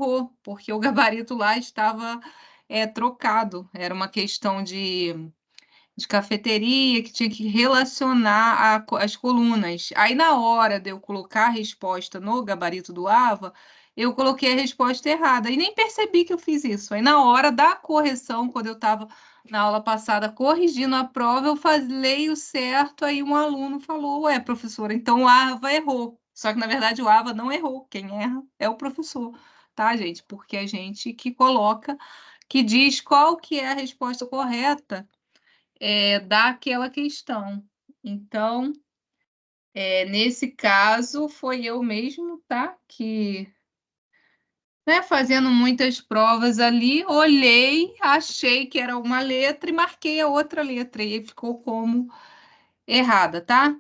errou, porque o gabarito lá estava trocado. Era uma questão de cafeteria que tinha que relacionar as colunas. Aí, na hora de eu colocar a resposta no gabarito do AVA, eu coloquei a resposta errada e nem percebi que eu fiz isso. Aí, na hora da correção, quando eu estava na aula passada corrigindo a prova, eu falei o certo, aí um aluno falou: ué, professora, então o AVA errou. Só que, na verdade, o AVA não errou. Quem erra é o professor, tá, gente? Porque a gente que coloca, que diz qual que é a resposta correta daquela questão. Então, nesse caso, foi eu mesmo, tá? Que, né, fazendo muitas provas ali, olhei, achei que era uma letra e marquei a outra letra, e aí ficou como errada, tá?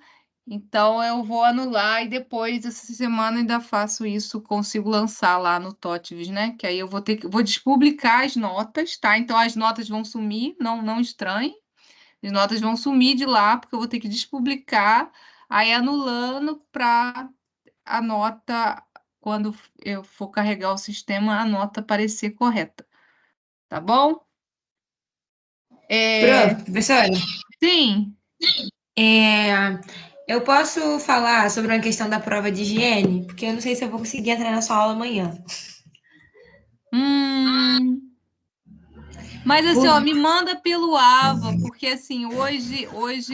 Então, eu vou anular e depois, essa semana, ainda faço isso, consigo lançar lá no TOTVS, né? Que aí eu vou despublicar as notas, tá? Então, as notas vão sumir, não estranhe. As notas vão sumir de lá, porque eu vou ter que despublicar, aí anulando para a nota, quando eu for carregar o sistema, a nota aparecer correta. Tá bom? Professora, Sim. é, eu posso falar sobre uma questão da prova de higiene? Porque eu não sei se eu vou conseguir entrar na sua aula amanhã. Hum, mas assim, Por ó, me manda pelo AVA, porque assim, hoje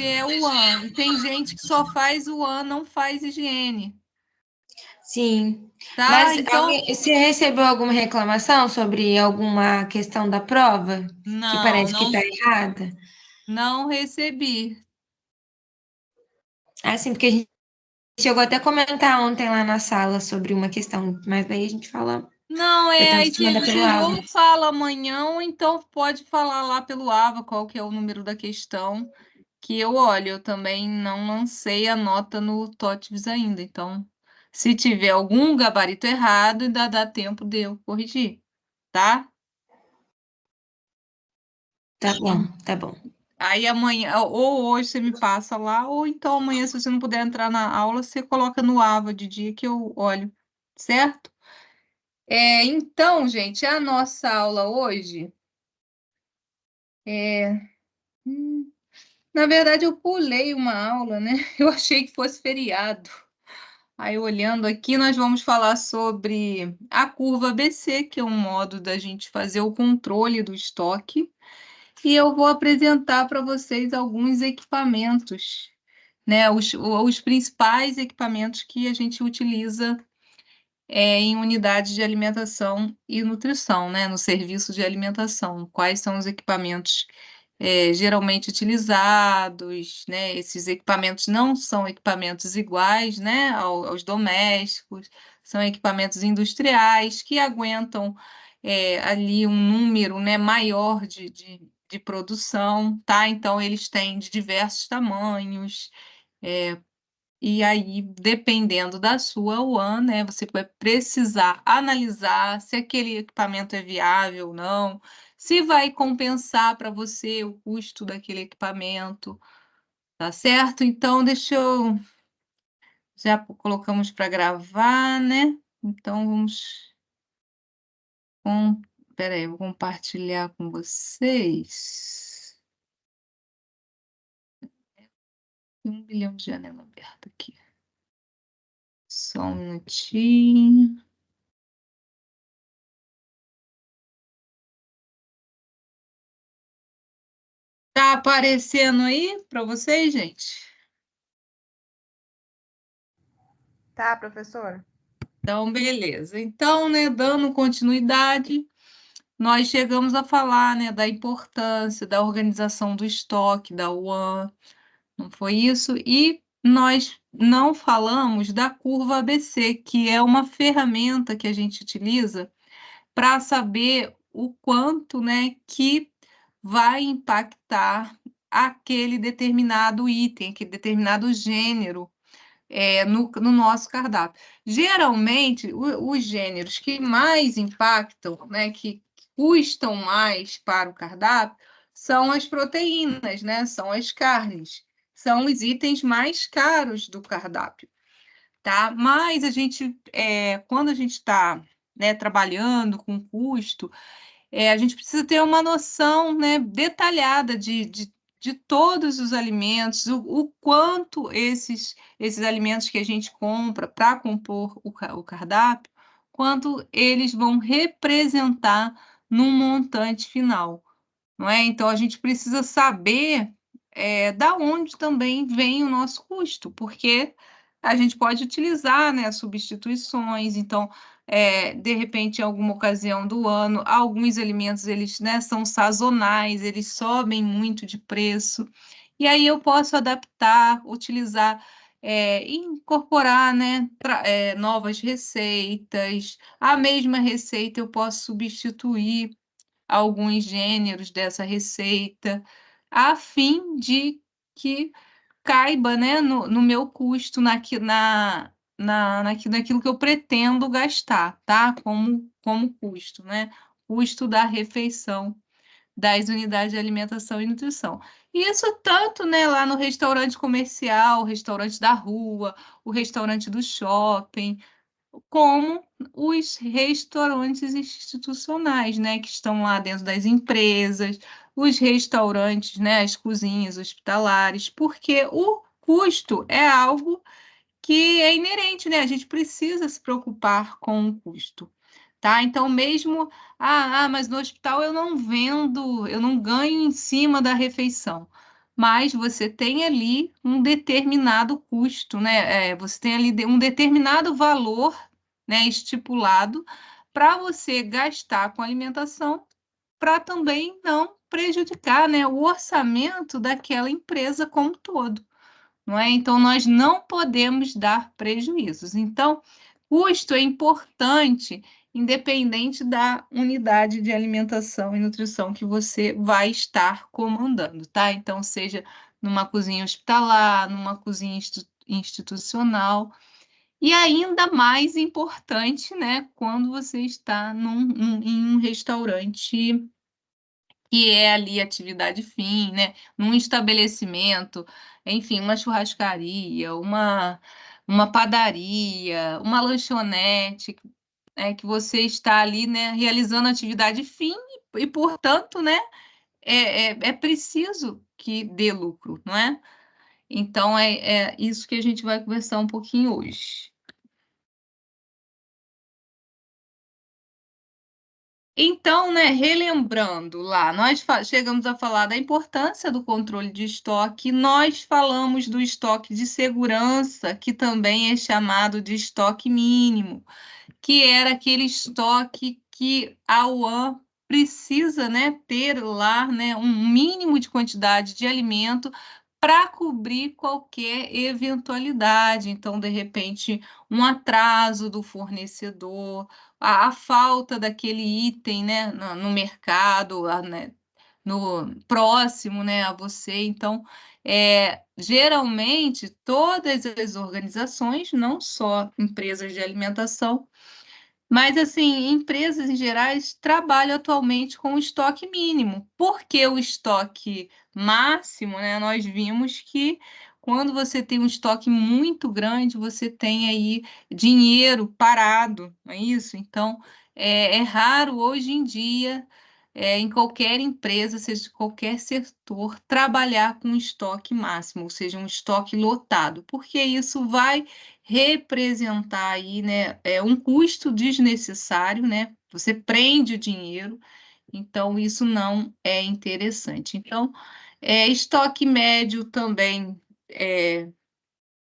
é o AN, e tem gente que só faz o AN, não faz higiene, Sim. tá? Mas Então, você recebeu alguma reclamação sobre alguma questão da prova que não, parece que não, está errada? não recebi. Assim, porque a gente chegou até a comentar ontem lá na sala sobre uma questão, mas daí a gente fala, Não, eu tento aí te mandar pelo vocês AVA. ou falam amanhã, ou então pode falar lá pelo AVA qual que é o número da questão, que eu olho, eu também não lancei a nota no TOTVS ainda, então se tiver algum gabarito errado, ainda dá tempo de eu corrigir, tá? Tá bom, tá bom. Aí amanhã, ou hoje você me passa lá, ou então amanhã, se você não puder entrar na aula, você coloca no AVA de dia que eu olho, certo? Então, gente, a nossa aula hoje é. hum, Na verdade, eu pulei uma aula, né? Eu achei que fosse feriado. Aí, olhando aqui, nós vamos falar sobre a curva ABC, que é um modo da gente fazer o controle do estoque. E eu vou apresentar para vocês alguns equipamentos, né? Os principais equipamentos que a gente utiliza em unidades de alimentação e nutrição, né? No serviço de alimentação. Quais são os equipamentos geralmente utilizados, né? Esses equipamentos não são equipamentos iguais, né, aos domésticos, são equipamentos industriais que aguentam ali um número, né, maior de produção, tá? Então, eles têm de diversos tamanhos, e aí, dependendo da sua UAN, né, você vai precisar analisar se aquele equipamento é viável ou não, se vai compensar para você o custo daquele equipamento, tá certo? Então, deixa eu. Já colocamos para gravar, né? Então, vamos. Peraí, eu vou compartilhar com vocês. Tem 1 bilhão de janela aberta aqui. Só um minutinho. Tá aparecendo aí para vocês, gente? Tá, professora? Então, beleza. Então, né, dando continuidade, nós chegamos a falar, né, da importância da organização do estoque, da UAN, não foi isso? E nós não falamos da curva ABC, que é uma ferramenta que a gente utiliza para saber o quanto, né, que vai impactar aquele determinado item, aquele determinado gênero no nosso cardápio. Geralmente, os gêneros que mais impactam, né, que custam mais para o cardápio, são as proteínas, né, são as carnes, são os itens mais caros do cardápio, tá? Mas quando a gente está né, trabalhando com custo, a gente precisa ter uma noção, né, detalhada de todos os alimentos, o quanto esses alimentos que a gente compra para compor o cardápio, quanto eles vão representar no montante final, não é? Então, a gente precisa saber da onde também vem o nosso custo, porque a gente pode utilizar, né, substituições. Então, de repente, em alguma ocasião do ano, alguns alimentos eles, né, são sazonais, eles sobem muito de preço, e aí eu posso adaptar, utilizar, incorporar, né, novas receitas. A mesma receita eu posso substituir alguns gêneros dessa receita, a fim de que caiba, né, no meu custo, naquilo que eu pretendo gastar, tá? Como custo, né? Custo da refeição das unidades de alimentação e nutrição. E isso tanto, né, lá no restaurante comercial, o restaurante da rua, o restaurante do shopping, como os restaurantes institucionais, né, que estão lá dentro das empresas, os restaurantes, né, as cozinhas hospitalares, porque o custo é algo que é inerente, né? A gente precisa se preocupar com o custo, tá? Então, mesmo, mas no hospital eu não vendo, eu não ganho em cima da refeição. Mas você tem ali um determinado custo, né? Você tem ali um determinado valor, né, estipulado para você gastar com alimentação, para também não prejudicar, né, o orçamento daquela empresa como um todo, não é? Então, nós não podemos dar prejuízos. Então, custo é importante, independente da unidade de alimentação e nutrição que você vai estar comandando, tá? Então, seja numa cozinha hospitalar, numa cozinha institucional, e ainda mais importante, né, quando você está em um restaurante que é ali atividade fim, né, num estabelecimento, enfim, uma churrascaria, uma padaria, uma lanchonete, que você está ali, né, realizando atividade fim e, portanto, né, é preciso que dê lucro, não é? Então, é isso que a gente vai conversar um pouquinho hoje. Então, né, relembrando lá, nós chegamos a falar da importância do controle de estoque, nós falamos do estoque de segurança, que também é chamado de estoque mínimo, que era aquele estoque que a UAN precisa, né, ter lá, né, um mínimo de quantidade de alimento para cobrir qualquer eventualidade. Então, de repente, um atraso do fornecedor, a falta daquele item, né, no mercado, né, no próximo, né, a você. Então, geralmente, todas as organizações, não só empresas de alimentação, mas, assim, empresas em gerais trabalham atualmente com o estoque mínimo, porque o estoque máximo, né, nós vimos que quando você tem um estoque muito grande, você tem aí dinheiro parado, não é isso? Então, é raro hoje em dia, em qualquer empresa, seja de qualquer setor, trabalhar com estoque máximo, ou seja, um estoque lotado, porque isso vai representar aí, né, um custo desnecessário, né? Você prende o dinheiro, então isso não é interessante. Então, estoque médio também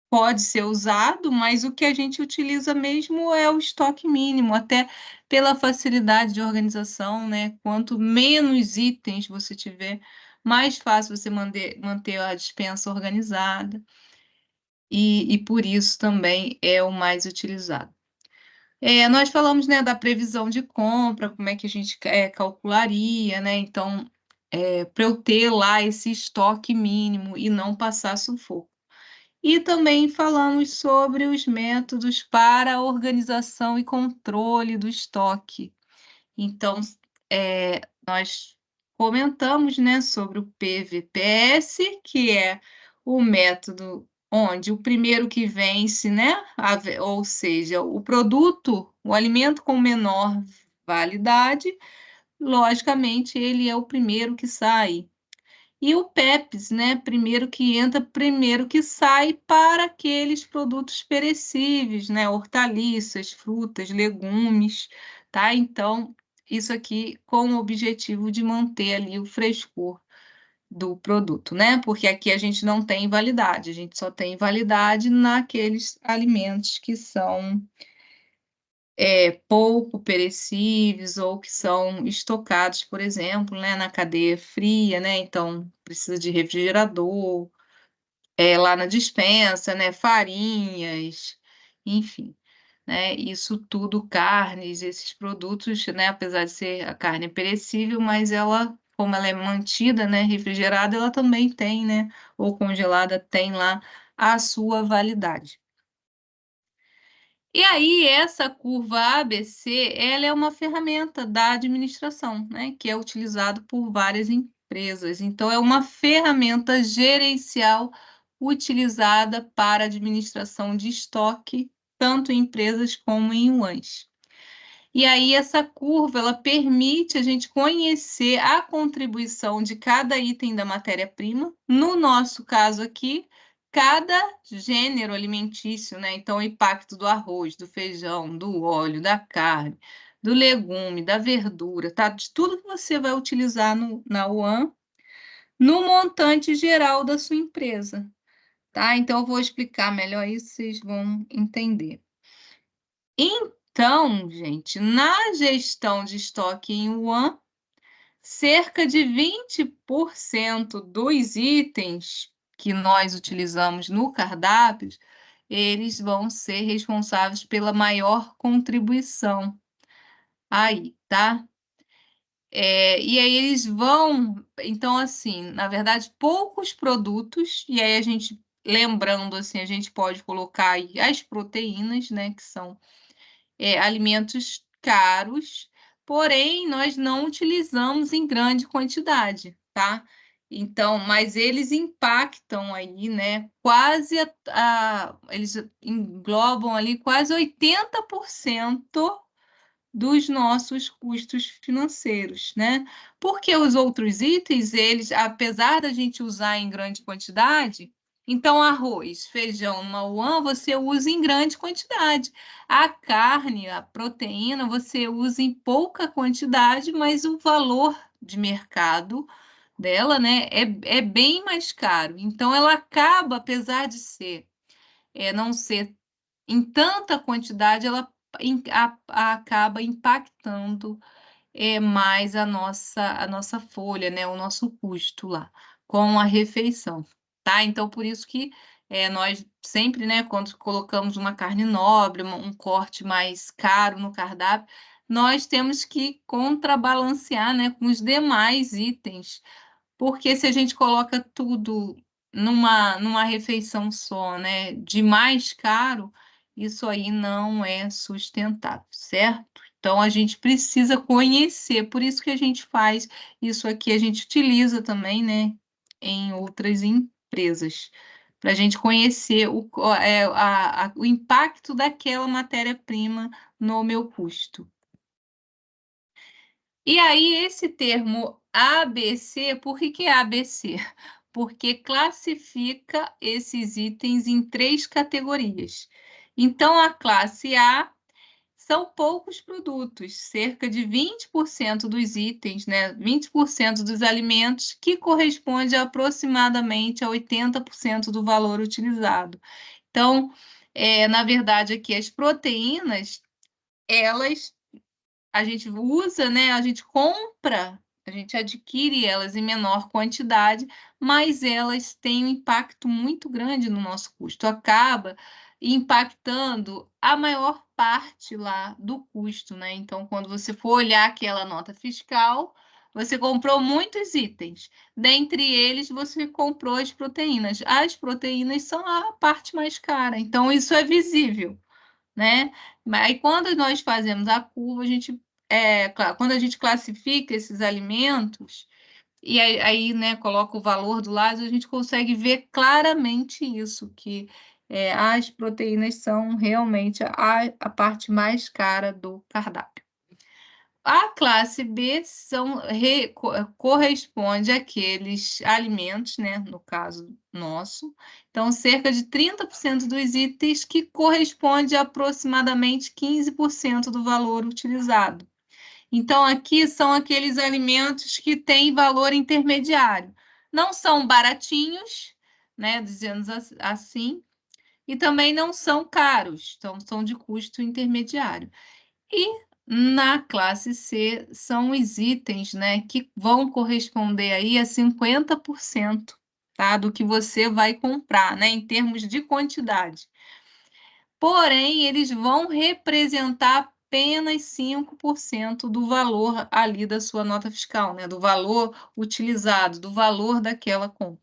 pode ser usado, mas o que a gente utiliza mesmo é o estoque mínimo, até pela facilidade de organização, né? Quanto menos itens você tiver, mais fácil você manter a despensa organizada. E por isso também é o mais utilizado. Nós falamos, né, da previsão de compra, como é que a gente calcularia, né? Então, para eu ter lá esse estoque mínimo e não passar sufoco. E também falamos sobre os métodos para a organização e controle do estoque. Então, nós comentamos, né, sobre o PVPS, que é o método onde o primeiro que vence, né? Ou seja, o produto, o alimento com menor validade, logicamente, ele é o primeiro que sai. E o PEPs, né? Primeiro que entra, primeiro que sai para aqueles produtos perecíveis, né? Hortaliças, frutas, legumes, tá? Então, isso aqui com o objetivo de manter ali o frescor do produto, né? Porque aqui a gente não tem validade, a gente só tem validade naqueles alimentos que são pouco perecíveis ou que são estocados, por exemplo, né, na cadeia fria, né? Então precisa de refrigerador, lá na despensa, né? Farinhas, enfim, né? Isso tudo, carnes, esses produtos, né? Apesar de ser a carne perecível, mas ela, como ela é mantida, né? Refrigerada, ela também tem, né? Ou congelada, tem lá a sua validade. E aí, essa curva ABC, ela é uma ferramenta da administração, né, que é utilizado por várias empresas. Então, é uma ferramenta gerencial utilizada para administração de estoque, tanto em empresas como em yuans. E aí, essa curva, ela permite a gente conhecer a contribuição de cada item da matéria-prima. No nosso caso aqui, cada gênero alimentício, né? Então, o impacto do arroz, do feijão, do óleo, da carne, do legume, da verdura, tá? De tudo que você vai utilizar na UAN, no montante geral da sua empresa, tá? Então, eu vou explicar melhor isso, vocês vão entender. Então, gente, na gestão de estoque em yuan, cerca de 20% dos itens que nós utilizamos no cardápio, eles vão ser responsáveis pela maior contribuição aí, tá? E aí eles vão, então assim, na verdade, poucos produtos, e aí a gente, lembrando assim, a gente pode colocar aí as proteínas, né, que são alimentos caros, porém nós não utilizamos em grande quantidade, tá? Então, mas eles impactam aí, né? Eles englobam ali quase 80% dos nossos custos financeiros, né? Porque os outros itens, eles, apesar da gente usar em grande quantidade, então arroz, feijão, numa UAN, você usa em grande quantidade. A carne, a proteína, você usa em pouca quantidade, mas o valor de mercado dela, né, é bem mais caro. Então, ela acaba, apesar de não ser em tanta quantidade, ela acaba impactando mais a nossa folha, né, o nosso custo lá com a refeição, tá? Então, por isso que nós sempre, né, quando colocamos uma carne nobre, um corte mais caro no cardápio, nós temos que contrabalancear, né, com os demais itens, porque se a gente coloca tudo numa refeição só, né, de mais caro, isso aí não é sustentável, certo? Então, a gente precisa conhecer, por isso que a gente faz isso aqui, a gente utiliza também, né, em outras empresas, para a gente conhecer o impacto daquela matéria-prima no meu custo. E aí, esse termo ABC, por que é ABC? Porque classifica esses itens em 3 categorias. Então, a classe A são poucos produtos, cerca de 20% dos itens, né? 20% dos alimentos, que corresponde a aproximadamente a 80% do valor utilizado. Então, na verdade, aqui as proteínas, elas a gente usa, né? A gente compra, a gente adquire elas em menor quantidade, mas elas têm um impacto muito grande no nosso custo. Acaba impactando a maior parte lá do custo, né? Então, quando você for olhar aquela nota fiscal, você comprou muitos itens. Dentre eles, você comprou as proteínas. As proteínas são a parte mais cara, então isso é visível, né? Mas quando nós fazemos a curva, quando a gente classifica esses alimentos, E aí, né, coloca o valor do lado, a gente consegue ver claramente isso, que as proteínas são realmente a parte mais cara do cardápio. A classe B corresponde àqueles alimentos, né, no caso nosso. Então, cerca de 30% dos itens que corresponde a aproximadamente 15% do valor utilizado. Então, aqui são aqueles alimentos que têm valor intermediário. Não são baratinhos, né, dizendo assim, e também não são caros, então são de custo intermediário. E na classe C são os itens, né, que vão corresponder aí a 50%, tá, do que você vai comprar, né, em termos de quantidade. Porém, eles vão representar apenas 5% do valor ali da sua nota fiscal, né, do valor utilizado, do valor daquela compra.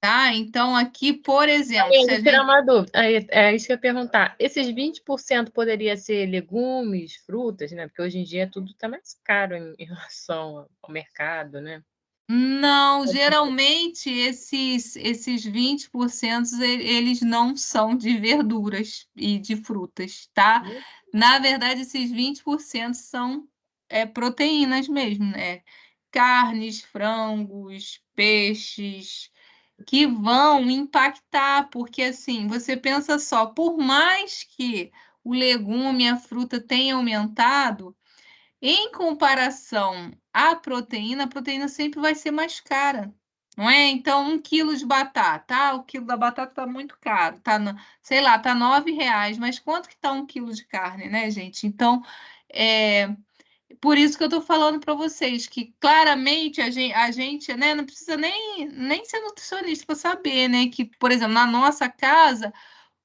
Tá? Então, aqui, por exemplo, se a Tirar gente... uma dúvida. É isso que eu ia perguntar. Esses 20% poderia ser legumes, frutas, né? Porque hoje em dia tudo está mais caro em relação ao mercado, né? Não, geralmente esses 20% eles não são de verduras e de frutas, tá? Na verdade, esses 20% são proteínas mesmo, né? Carnes, frangos, peixes, que vão impactar, porque assim, você pensa só, por mais que o legume, a fruta tenha aumentado, em comparação à proteína, a proteína sempre vai ser mais cara, não é? Então, 1 quilo de batata, o quilo da batata está muito caro, tá, sei lá, tá R$ 9, mas quanto que tá 1 quilo de carne, né, gente? Então, por isso que eu estou falando para vocês que claramente a gente, né, não precisa nem ser nutricionista para saber, né, que, por exemplo, na nossa casa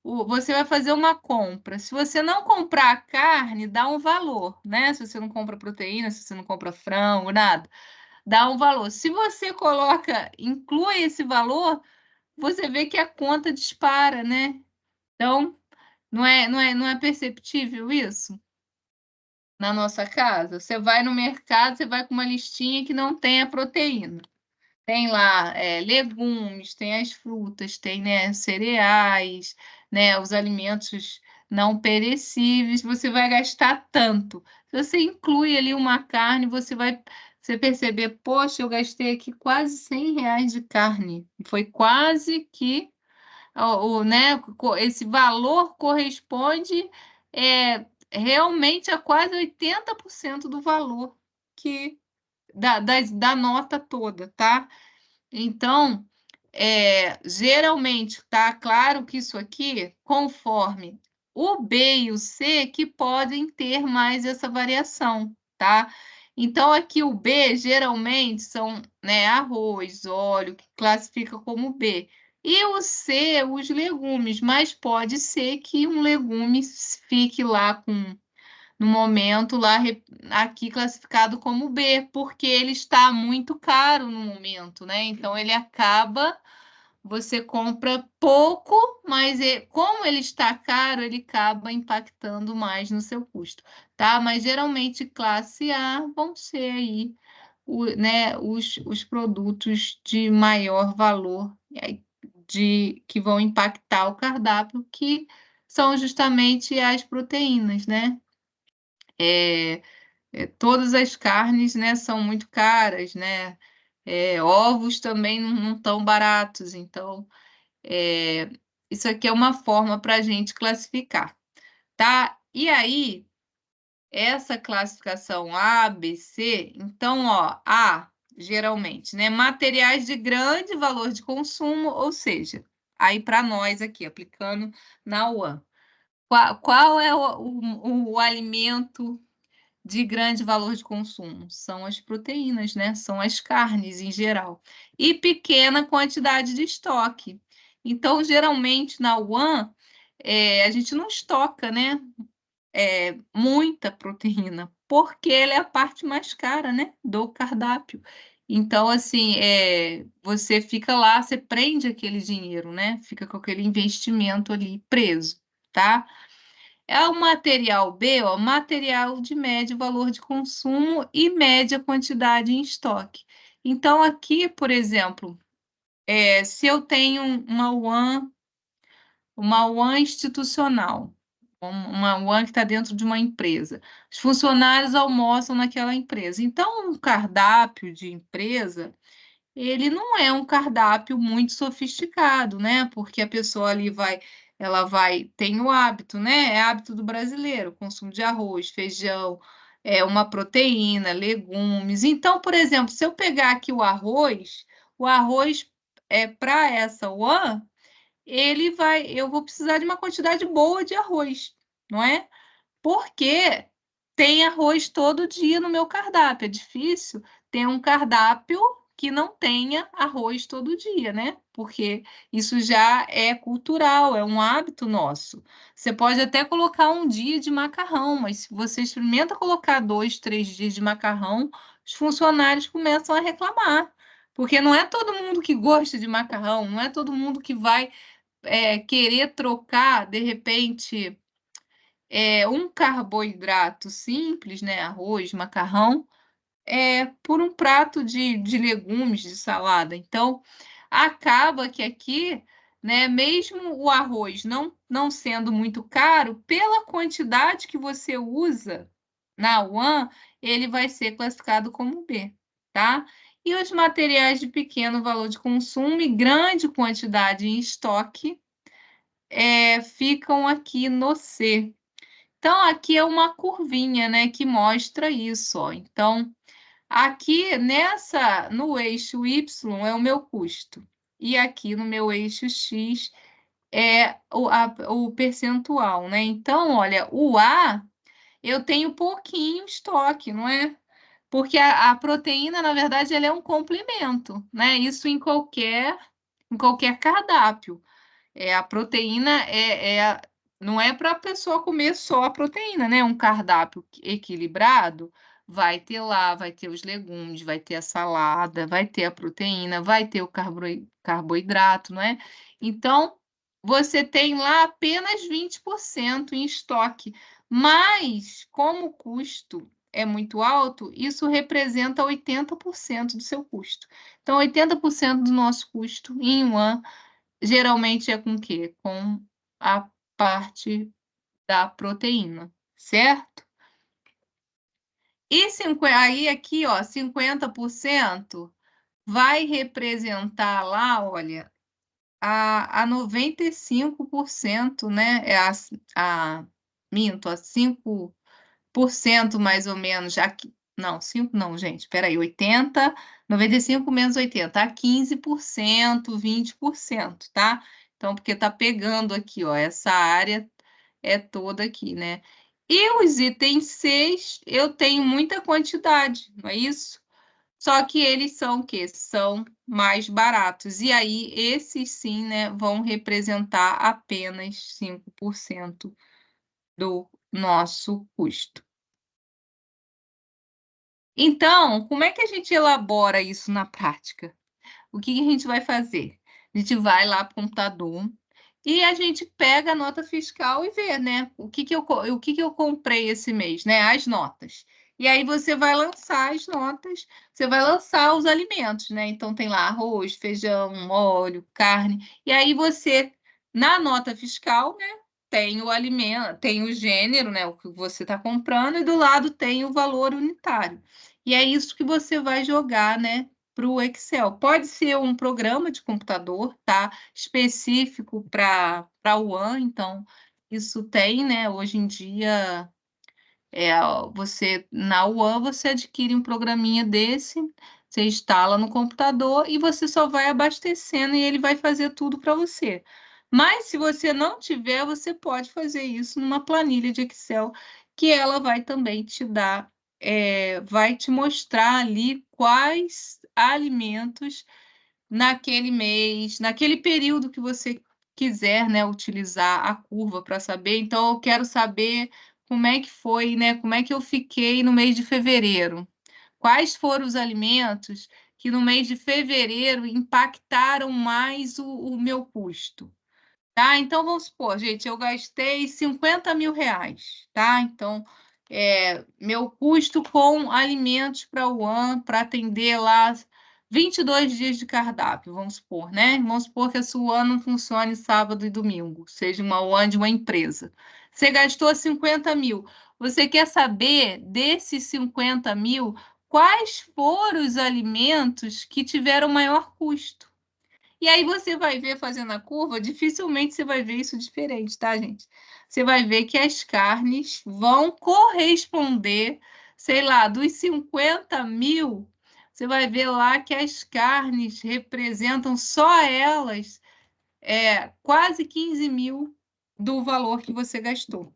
você vai fazer uma compra. Se você não comprar a carne, dá um valor, né? Se você não compra proteína, se você não compra frango, nada, dá um valor. Se você inclui esse valor, você vê que a conta dispara, né? Então, não é perceptível isso na nossa casa? Você vai no mercado, você vai com uma listinha que não tem a proteína. Tem lá legumes, tem as frutas, tem, né, cereais, né, os alimentos não perecíveis. Você vai gastar tanto. Se você inclui ali uma carne, você perceber, poxa, eu gastei aqui quase R$ 100 de carne. Foi quase que né, esse valor corresponde realmente a quase 80% do valor que da nota toda, tá? Então, geralmente, tá claro que isso aqui, conforme o B e o C, que podem ter mais essa variação, tá? Então, aqui o B, geralmente, são, né, arroz, óleo, que classifica como B. E o C, os legumes, mas pode ser que um legume fique lá no momento lá aqui classificado como B, porque ele está muito caro no momento, né? Então ele acaba, você compra pouco, mas como ele está caro, ele acaba impactando mais no seu custo, tá? Mas geralmente classe A vão ser aí né, os produtos de maior valor que vão impactar o cardápio, que são justamente as proteínas, né? Todas as carnes, né, são muito caras, né? Ovos também não estão baratos, então isso aqui é uma forma para a gente classificar, tá? E aí, essa classificação A, B, C, então, ó, A, geralmente, né, materiais de grande valor de consumo, ou seja, aí para nós aqui, aplicando na UAN, qual é o alimento de grande valor de consumo? São as proteínas, né? São as carnes em geral. E pequena quantidade de estoque. Então, geralmente, na UAN, a gente não estoca, né? Muita proteína, porque ela é a parte mais cara, né? Do cardápio. Então, assim, você fica lá, você prende aquele dinheiro, né? Fica com aquele investimento ali preso, tá? É o material B, ó, material de médio valor de consumo e média quantidade em estoque. Então, aqui, por exemplo, se eu tenho uma UAN institucional, uma UAN que está dentro de uma empresa, os funcionários almoçam naquela empresa. Então, um cardápio de empresa, ele não é um cardápio muito sofisticado, né? Porque a pessoa ali tem o hábito, né? É hábito do brasileiro, consumo de arroz, feijão, uma proteína, legumes. Então, por exemplo, se eu pegar aqui o arroz para essa UAN, eu vou precisar de uma quantidade boa de arroz, não é? Porque tem arroz todo dia no meu cardápio. É difícil ter um cardápio que não tenha arroz todo dia, né? Porque isso já é cultural, é um hábito nosso. Você pode até colocar um dia de macarrão, mas se você experimenta colocar 2, 3 dias de macarrão, os funcionários começam a reclamar. Porque não é todo mundo que gosta de macarrão, não é todo mundo que vai querer trocar, de repente, um carboidrato simples, né, arroz, macarrão, por um prato de legumes, de salada. Então, acaba que aqui, né, mesmo o arroz não sendo muito caro, pela quantidade que você usa na UAN, ele vai ser classificado como B, tá? E os materiais de pequeno valor de consumo e grande quantidade em estoque ficam aqui no C. Então, aqui é uma curvinha, né, que mostra isso, ó. Então, aqui no eixo Y é o meu custo. E aqui no meu eixo X é o percentual, né? Então, olha, o A eu tenho pouquinho estoque, não é? Porque a proteína, na verdade, ela é um complemento, né? Isso em qualquer cardápio. A proteína não é para a pessoa comer só a proteína, né? Um cardápio equilibrado vai ter os legumes, vai ter a salada, vai ter a proteína, vai ter o carboidrato, não é? Então, você tem lá apenas 20% em estoque, mas como o custo é muito alto, isso representa 80% do seu custo. Então, 80% do nosso custo em um ano geralmente é com o quê? Com a parte da proteína, certo? E aí aqui, ó, 50% vai representar lá, olha, a 95%, né? Minto, a 5% mais ou menos, aqui, não, 5 não, gente, espera aí, 95 menos 80, a 15%, 20%, tá? Então, porque tá pegando aqui, ó, essa área é toda aqui, né? E os itens 6, eu tenho muita quantidade, não é isso? Só que eles são o quê? São mais baratos. E aí, esses sim, né, vão representar apenas 5% do nosso custo. Então, como é que a gente elabora isso na prática? O que a gente vai fazer? A gente vai lá para o computador e a gente pega a nota fiscal e vê, né? O que eu comprei esse mês, né? As notas. E aí você vai lançar as notas, você vai lançar os alimentos, né? Então tem lá arroz, feijão, óleo, carne. E aí você, na nota fiscal, né? Tem o alimento, tem o gênero, né? O que você está comprando, e do lado tem o valor unitário. E é isso que você vai jogar, né? Para o Excel. Pode ser um programa de computador, tá? Específico para o One, então isso tem, né? Hoje em dia, na One você adquire um programinha desse, você instala no computador e você só vai abastecendo e ele vai fazer tudo para você. Mas se você não tiver, você pode fazer isso numa planilha de Excel, que ela vai também te dar, vai te mostrar ali quais alimentos naquele mês, naquele período que você quiser, né, utilizar a curva para saber. Então, eu quero saber como é que foi, né, como é que eu fiquei no mês de fevereiro. Quais foram os alimentos que no mês de fevereiro impactaram mais o meu custo? Tá? Então, vamos supor, gente, eu gastei 50 mil reais, tá? Então, meu custo com alimentos para o ano, para atender lá 22 dias de cardápio, vamos supor, né? Vamos supor que a sua não funcione sábado e domingo, seja uma UAN de uma empresa. Você gastou 50 mil. Você quer saber desses 50 mil, quais foram os alimentos que tiveram maior custo? E aí você vai ver fazendo a curva, dificilmente você vai ver isso diferente, tá, gente? Você vai ver que as carnes vão corresponder, sei lá, dos 50 mil, você vai ver lá que as carnes representam só elas quase 15 mil do valor que você gastou.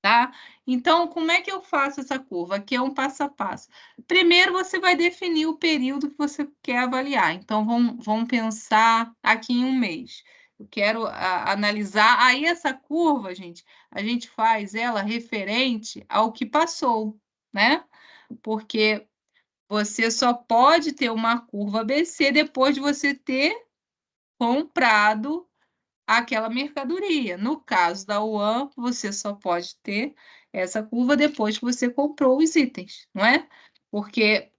Tá? Então, como é que eu faço essa curva? Aqui é um passo a passo. Primeiro, você vai definir o período que você quer avaliar. Então, vamos pensar aqui em um mês. Eu quero analisar. Aí, essa curva, gente, a gente faz ela referente ao que passou, né? Porque você só pode ter uma curva ABC depois de você ter comprado aquela mercadoria. No caso da UAN, você só pode ter essa curva depois que você comprou os itens, não é? Porque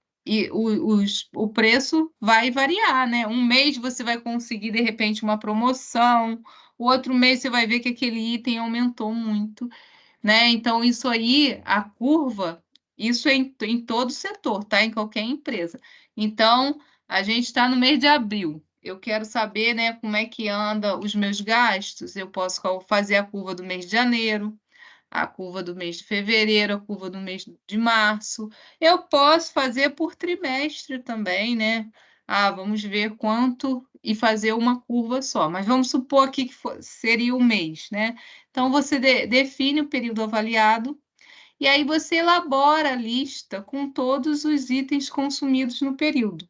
o preço vai variar, né? Um mês você vai conseguir, de repente, uma promoção, o outro mês você vai ver que aquele item aumentou muito, né? Então, isso aí, a curva, isso é em todo setor, tá? Em qualquer empresa. Então, a gente está no mês de abril. Eu quero saber, né, como é que anda os meus gastos. Eu posso fazer a curva do mês de janeiro, a curva do mês de fevereiro, a curva do mês de março. Eu posso fazer por trimestre também, né? Ah, vamos ver quanto e fazer uma curva só. Mas vamos supor aqui que seria o mês, né? Então, você define o período avaliado e aí você elabora a lista com todos os itens consumidos no período.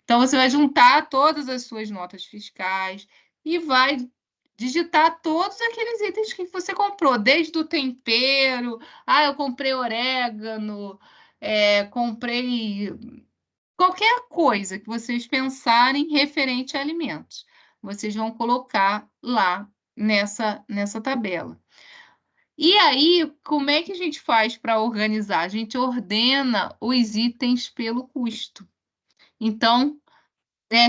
Então, você vai juntar todas as suas notas fiscais e vai digitar todos aqueles itens que você comprou, desde o tempero, eu comprei orégano, comprei qualquer coisa que vocês pensarem referente a alimentos. Vocês vão colocar lá nessa tabela. E aí, como é que a gente faz para organizar? A gente ordena os itens pelo custo. Então,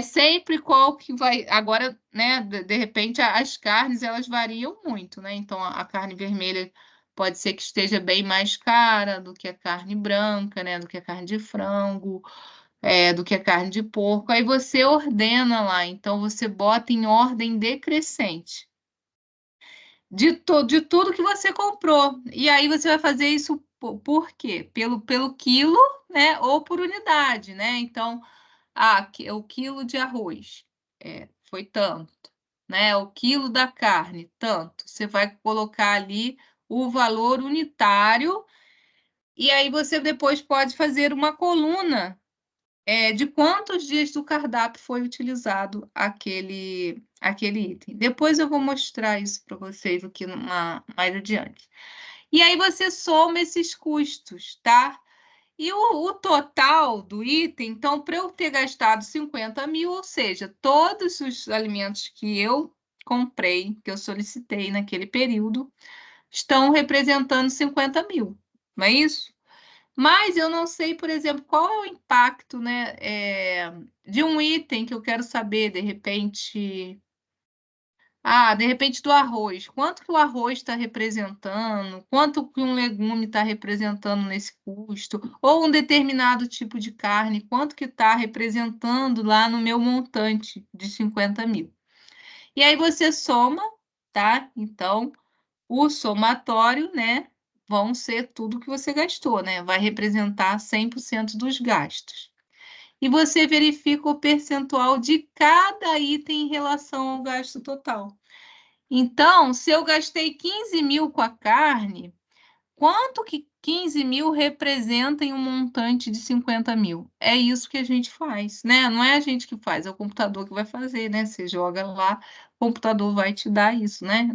sempre qual que vai. Agora, né, de repente, as carnes elas variam muito, né? Então, a carne vermelha pode ser que esteja bem mais cara do que a carne branca, né? Do que a carne de frango, do que a carne de porco. Aí você ordena lá, então você bota em ordem decrescente de tudo que você comprou. E aí você vai fazer isso por quê? Pelo quilo, né? Ou por unidade, né? Então, o quilo de arroz foi tanto, né? O quilo da carne, tanto. Você vai colocar ali o valor unitário, e aí você depois pode fazer uma coluna de quantos dias do cardápio foi utilizado aquele item. Depois eu vou mostrar isso para vocês aqui mais adiante. E aí você soma esses custos, tá? E o total do item, então, para eu ter gastado 50 mil, ou seja, todos os alimentos que eu comprei, que eu solicitei naquele período, estão representando 50 mil, não é isso? Mas eu não sei, por exemplo, qual é o impacto, né, de um item que eu quero saber, de repente do arroz. Quanto que o arroz está representando? Quanto que um legume está representando nesse custo? Ou um determinado tipo de carne, quanto que está representando lá no meu montante de 50 mil? E aí você soma, tá? Então, o somatório, né, vão ser tudo que você gastou, né? Vai representar 100% dos gastos. E você verifica o percentual de cada item em relação ao gasto total. Então, se eu gastei 15 mil com a carne, quanto que 15 mil representa em um montante de 50 mil? É isso que a gente faz, né? Não é a gente que faz, é o computador que vai fazer, né? Você joga lá, o computador vai te dar isso, né?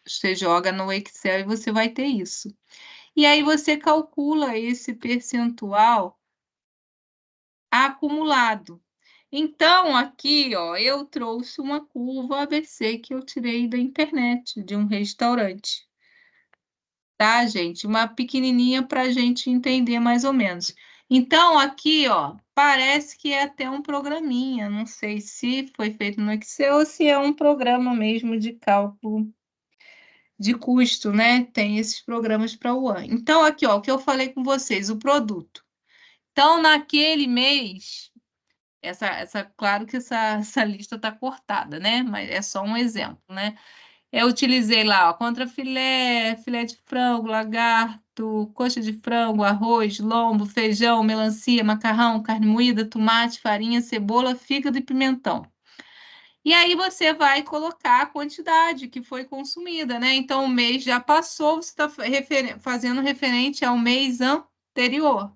Você joga no Excel e você vai ter isso. E aí você calcula esse percentual acumulado. Então, aqui, ó, eu trouxe uma curva ABC que eu tirei da internet, de um restaurante. Tá, gente? Uma pequenininha para a gente entender mais ou menos. Então, aqui, ó, parece que é até um programinha. Não sei se foi feito no Excel ou se é um programa mesmo de cálculo de custo, né? Tem esses programas para o ano. Então, aqui, ó, o que eu falei com vocês, o produto. Então, naquele mês, claro que essa lista está cortada, né? Mas é só um exemplo, né? Eu utilizei lá, ó, contrafilé, filé de frango, lagarto, coxa de frango, arroz, lombo, feijão, melancia, macarrão, carne moída, tomate, farinha, cebola, fígado e pimentão. E aí você vai colocar a quantidade que foi consumida, né? Então, o mês já passou, você está fazendo referente ao mês anterior.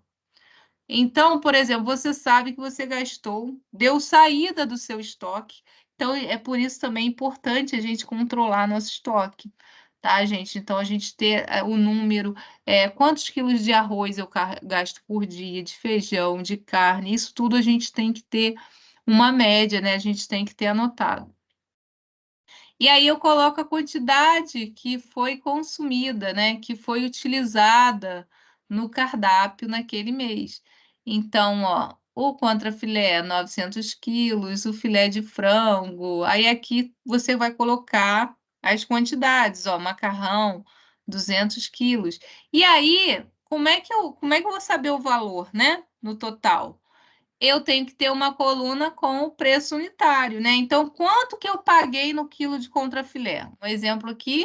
Então, por exemplo, você sabe que você gastou, deu saída do seu estoque. Então, é por isso também importante a gente controlar nosso estoque, tá, gente? Então, a gente ter o número, quantos quilos de arroz eu gasto por dia, de feijão, de carne, isso tudo a gente tem que ter uma média, né? A gente tem que ter anotado. E aí eu coloco a quantidade que foi consumida, né? Que foi utilizada no cardápio naquele mês. Então, ó, o contrafilé 900 quilos, o filé de frango. Aí aqui você vai colocar as quantidades, ó, macarrão 200 quilos. E aí, como é que eu vou saber o valor, né? No total? Eu tenho que ter uma coluna com o preço unitário, né? Então, quanto que eu paguei no quilo de contrafilé? Um exemplo aqui,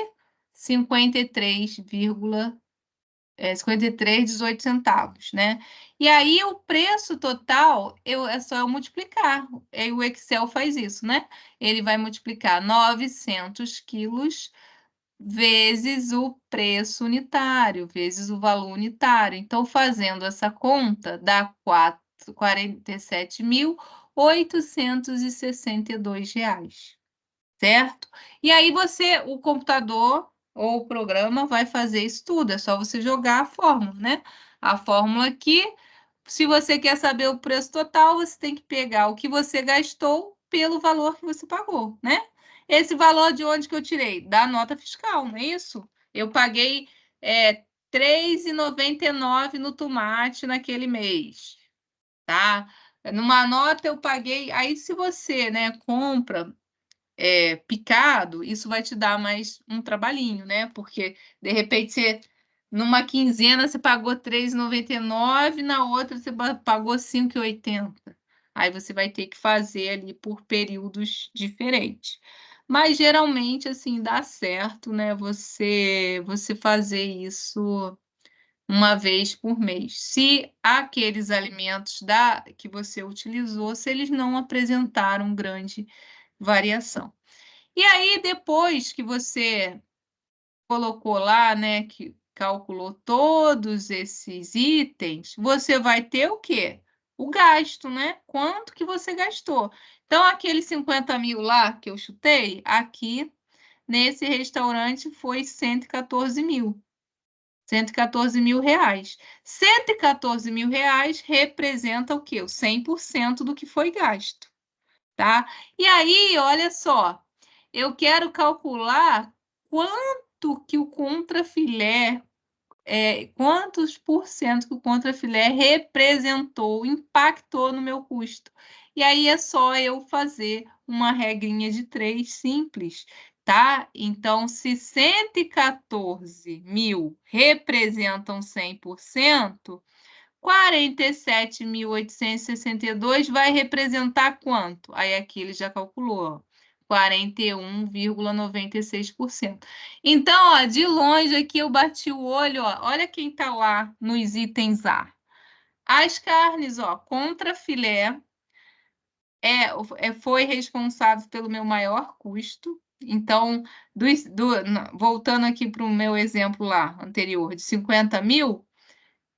53,18 centavos, né? E aí, o preço total, é só eu multiplicar. Aí o Excel faz isso, né? Ele vai multiplicar 900 quilos vezes o preço unitário, vezes o valor unitário. Então, fazendo essa conta, dá R$ 47.862, certo? E aí o computador ou o programa vai fazer isso tudo, é só você jogar a fórmula, né? A fórmula aqui, se você quer saber o preço total, você tem que pegar o que você gastou pelo valor que você pagou, né? Esse valor de onde que eu tirei? Da nota fiscal, não é isso? Eu paguei R$ 3,99 no tomate naquele mês, tá? Numa nota eu paguei. Aí, se você, né, compra picado, isso vai te dar mais um trabalhinho, né? Porque de repente numa quinzena você pagou R$ 3,99, na outra você pagou R$ 5,80. Aí você vai ter que fazer ali por períodos diferentes. Mas geralmente assim dá certo, né? Você fazer isso uma vez por mês. Se aqueles alimentos que você utilizou, se eles não apresentaram grande variação. E aí, depois que você colocou lá, né, que calculou todos esses itens, você vai ter o quê? O gasto, né? Quanto que você gastou. Então, aqueles 50 mil lá que eu chutei, aqui nesse restaurante foi 114 mil. 114 mil reais. 114 mil reais representa o quê? O 100% do que foi gasto, tá? E aí, olha só, eu quero calcular quanto que o contrafilé, quantos por cento que o contrafilé representou, impactou no meu custo. E aí é só eu fazer uma regrinha de 3 simples, tá? Então, se 114 mil representam 100%, 47.862 vai representar quanto? Aí aqui ele já calculou, 41,96%. Então, ó, de longe aqui eu bati o olho, ó, olha quem está lá nos itens A. As carnes, ó, contra filé, foi responsável pelo meu maior custo. Então, voltando aqui para o meu exemplo lá anterior, de 50 mil,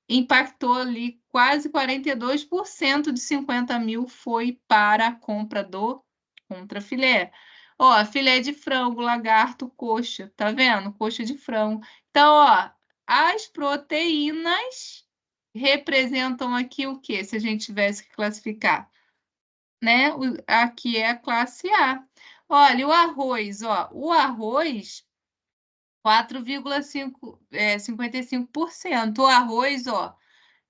impactou ali quase 42% de 50 mil foi para a compra do contrafilé. Ó, filé de frango, lagarto, coxa, tá vendo? Coxa de frango. Então, ó, as proteínas representam aqui o quê? Se a gente tivesse que classificar? né? Aqui é a classe A. Olha, o arroz, ó, o arroz 4,55%. O arroz, ó,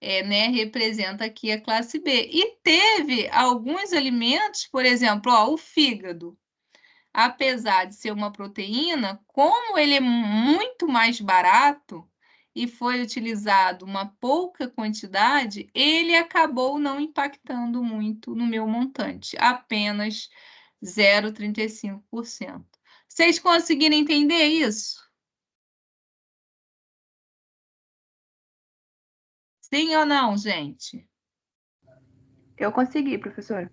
né, representa aqui a classe B. E teve alguns alimentos, por exemplo, ó, o fígado. Apesar de ser uma proteína, como ele é muito mais barato e foi utilizado uma pouca quantidade, ele acabou não impactando muito no meu montante, apenas 0,35%. Vocês conseguiram entender isso? Sim ou não, gente? Eu consegui, professora.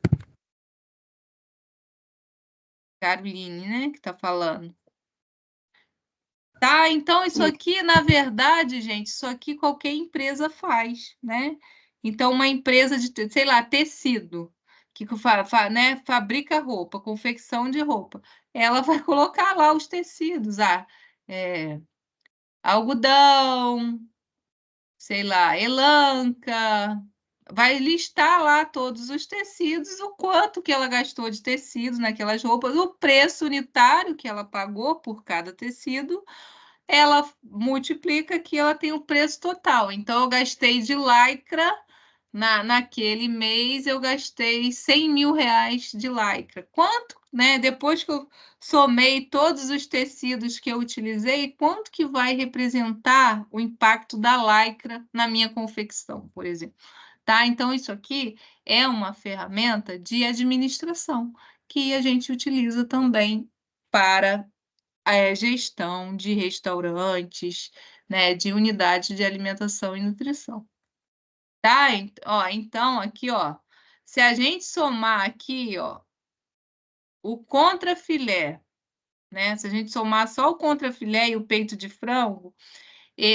Caroline, né, que está falando. Tá, então isso aqui, na verdade, gente, isso aqui qualquer empresa faz, né? Então, uma empresa de, sei lá, tecido, que né, fabrica roupa, confecção de roupa, ela vai colocar lá os tecidos, algodão, sei lá, elanca, vai listar lá todos os tecidos, o quanto que ela gastou de tecido naquelas roupas, o preço unitário que ela pagou por cada tecido, ela multiplica que ela tem o preço total. Então, eu gastei de lycra, naquele mês, eu gastei 100 mil reais de lycra. Quanto, né? Depois que eu somei todos os tecidos que eu utilizei, quanto que vai representar o impacto da lycra na minha confecção, por exemplo? Tá? Então, isso aqui é uma ferramenta de administração que a gente utiliza também para gestão de restaurantes, né, de unidades de alimentação e nutrição. Tá? Ó, então, aqui, ó, se a gente somar aqui, ó, o contrafilé, né, se a gente somar só o contrafilé e o peito de frango,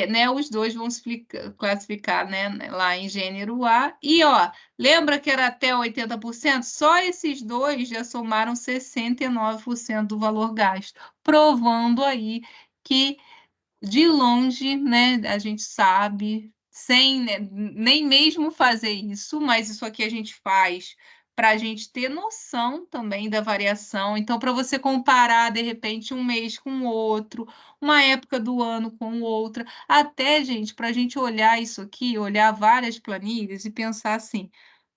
né, os dois vão se classificar, né, lá em gênero A. E, ó, lembra que era até 80%? Só esses dois já somaram 69% do valor gasto, provando aí que de longe, né, a gente sabe, sem né, nem mesmo fazer isso, mas isso aqui a gente faz para a gente ter noção também da variação. Então, para você comparar, de repente, um mês com o outro, uma época do ano com outra, até, gente, para a gente olhar isso aqui, olhar várias planilhas e pensar assim,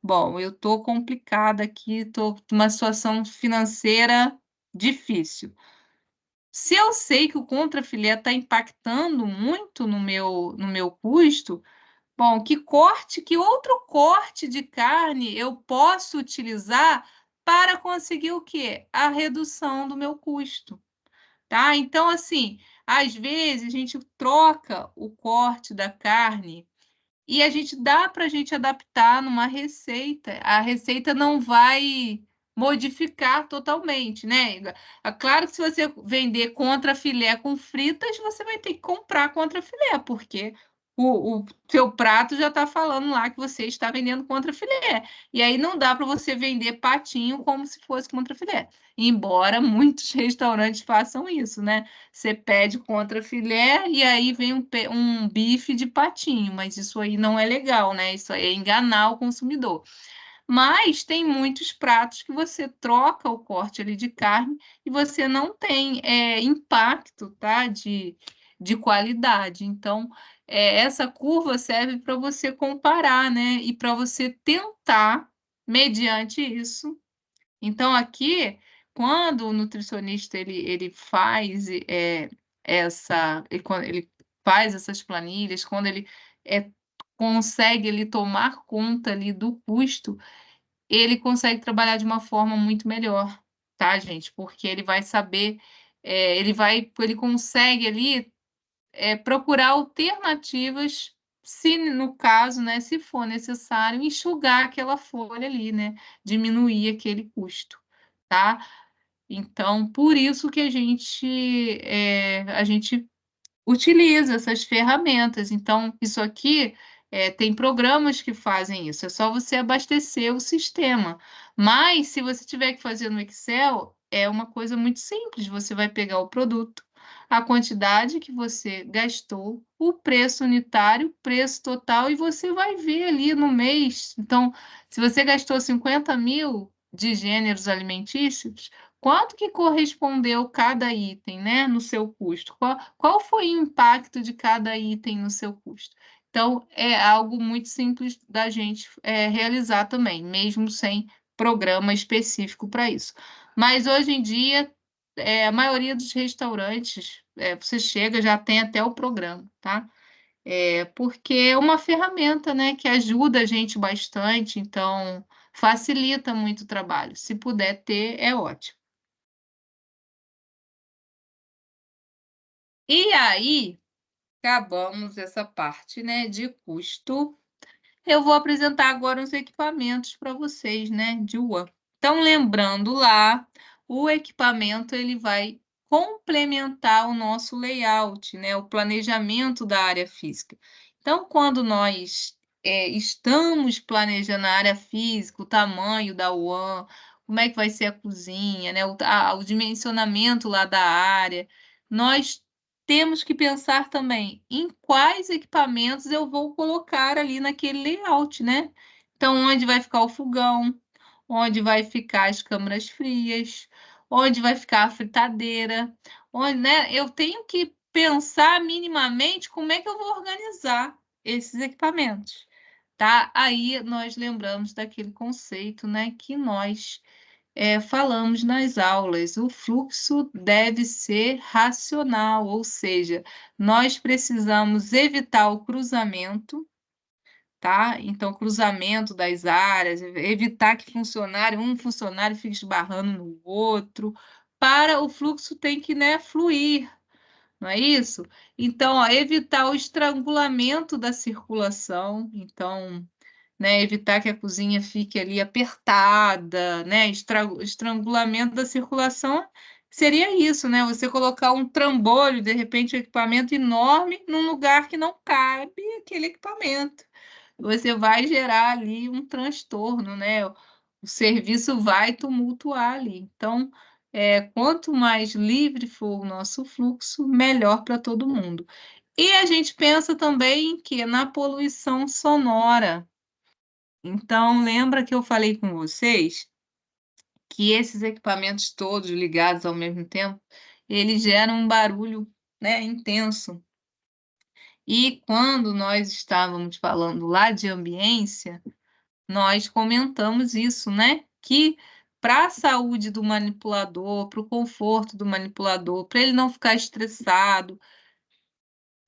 bom, eu estou complicada aqui, estou numa situação financeira difícil. Se eu sei que o contrafilé está impactando muito no meu custo, bom, que outro corte de carne eu posso utilizar para conseguir o quê? A redução do meu custo, tá? Então, assim, às vezes a gente troca o corte da carne e a gente dá para a gente adaptar numa receita. A receita não vai modificar totalmente, né? É claro que se você vender contra filé com fritas, você vai ter que comprar contra filé, porque o seu prato já está falando lá que você está vendendo contra filé. E aí não dá para você vender patinho como se fosse contra filé. Embora muitos restaurantes façam isso, né? Você pede contra filé e aí vem um bife de patinho, mas isso aí não é legal, né? Isso aí é enganar o consumidor. Mas tem muitos pratos que você troca o corte ali de carne e você não tem impacto, tá? De qualidade. Então, essa curva serve para você comparar, né? E para você tentar, mediante isso. Então, aqui, quando o nutricionista ele faz quando ele faz essas planilhas, quando ele consegue ele tomar conta ali do custo, ele consegue trabalhar de uma forma muito melhor, tá, gente? Porque ele vai saber, ele consegue ali procurar alternativas, se no caso, né, se for necessário, enxugar aquela folha ali, né? Diminuir aquele custo, tá? Então, por isso que a gente utiliza essas ferramentas. Então, isso aqui tem programas que fazem isso, é só você abastecer o sistema. Mas, se você tiver que fazer no Excel, é uma coisa muito simples. Você vai pegar o produto, a quantidade que você gastou, o preço unitário, o preço total, e você vai ver ali no mês. Então, se você gastou 50 mil, de gêneros alimentícios, quanto que correspondeu cada item, né, no seu custo? Qual foi o impacto de cada item no seu custo? Então, é algo muito simples da gente realizar também, mesmo sem programa específico para isso. Mas hoje em dia, a maioria dos restaurantes, você chega, já tem até o programa, tá? Porque é uma ferramenta, né, que ajuda a gente bastante, então facilita muito o trabalho. Se puder ter, é ótimo. E aí, acabamos essa parte, né, de custo. Eu vou apresentar agora os equipamentos para vocês, né, de UAN. Então, lembrando lá, o equipamento ele vai complementar o nosso layout, né, o planejamento da área física. Então, quando nós estamos planejando a área física, o tamanho da UAN, como é que vai ser a cozinha, né, o dimensionamento lá da área, nós temos que pensar também em quais equipamentos eu vou colocar ali naquele layout, né? Então, onde vai ficar o fogão, onde vai ficar as câmaras frias, onde vai ficar a fritadeira, onde, né? Eu tenho que pensar minimamente como é que eu vou organizar esses equipamentos, tá? Aí nós lembramos daquele conceito, né, que nós falamos nas aulas, o fluxo deve ser racional, ou seja, nós precisamos evitar o cruzamento, tá? Então, cruzamento das áreas, evitar que um funcionário fique esbarrando no outro, para o fluxo tem que, né, fluir, não é isso? Então, ó, evitar o estrangulamento da circulação, então né, evitar que a cozinha fique ali apertada, né, estrangulamento da circulação seria isso, né, você colocar um trambolho, de repente, um equipamento enorme num lugar que não cabe aquele equipamento. Você vai gerar ali um transtorno, né, o serviço vai tumultuar ali. Então, quanto mais livre for o nosso fluxo, melhor para todo mundo. E a gente pensa também que na poluição sonora, então, lembra que eu falei com vocês que esses equipamentos todos ligados ao mesmo tempo, eles geram um barulho, né, intenso. E quando nós estávamos falando lá de ambiência, nós comentamos isso, né? Que para a saúde do manipulador, para o conforto do manipulador, para ele não ficar estressado,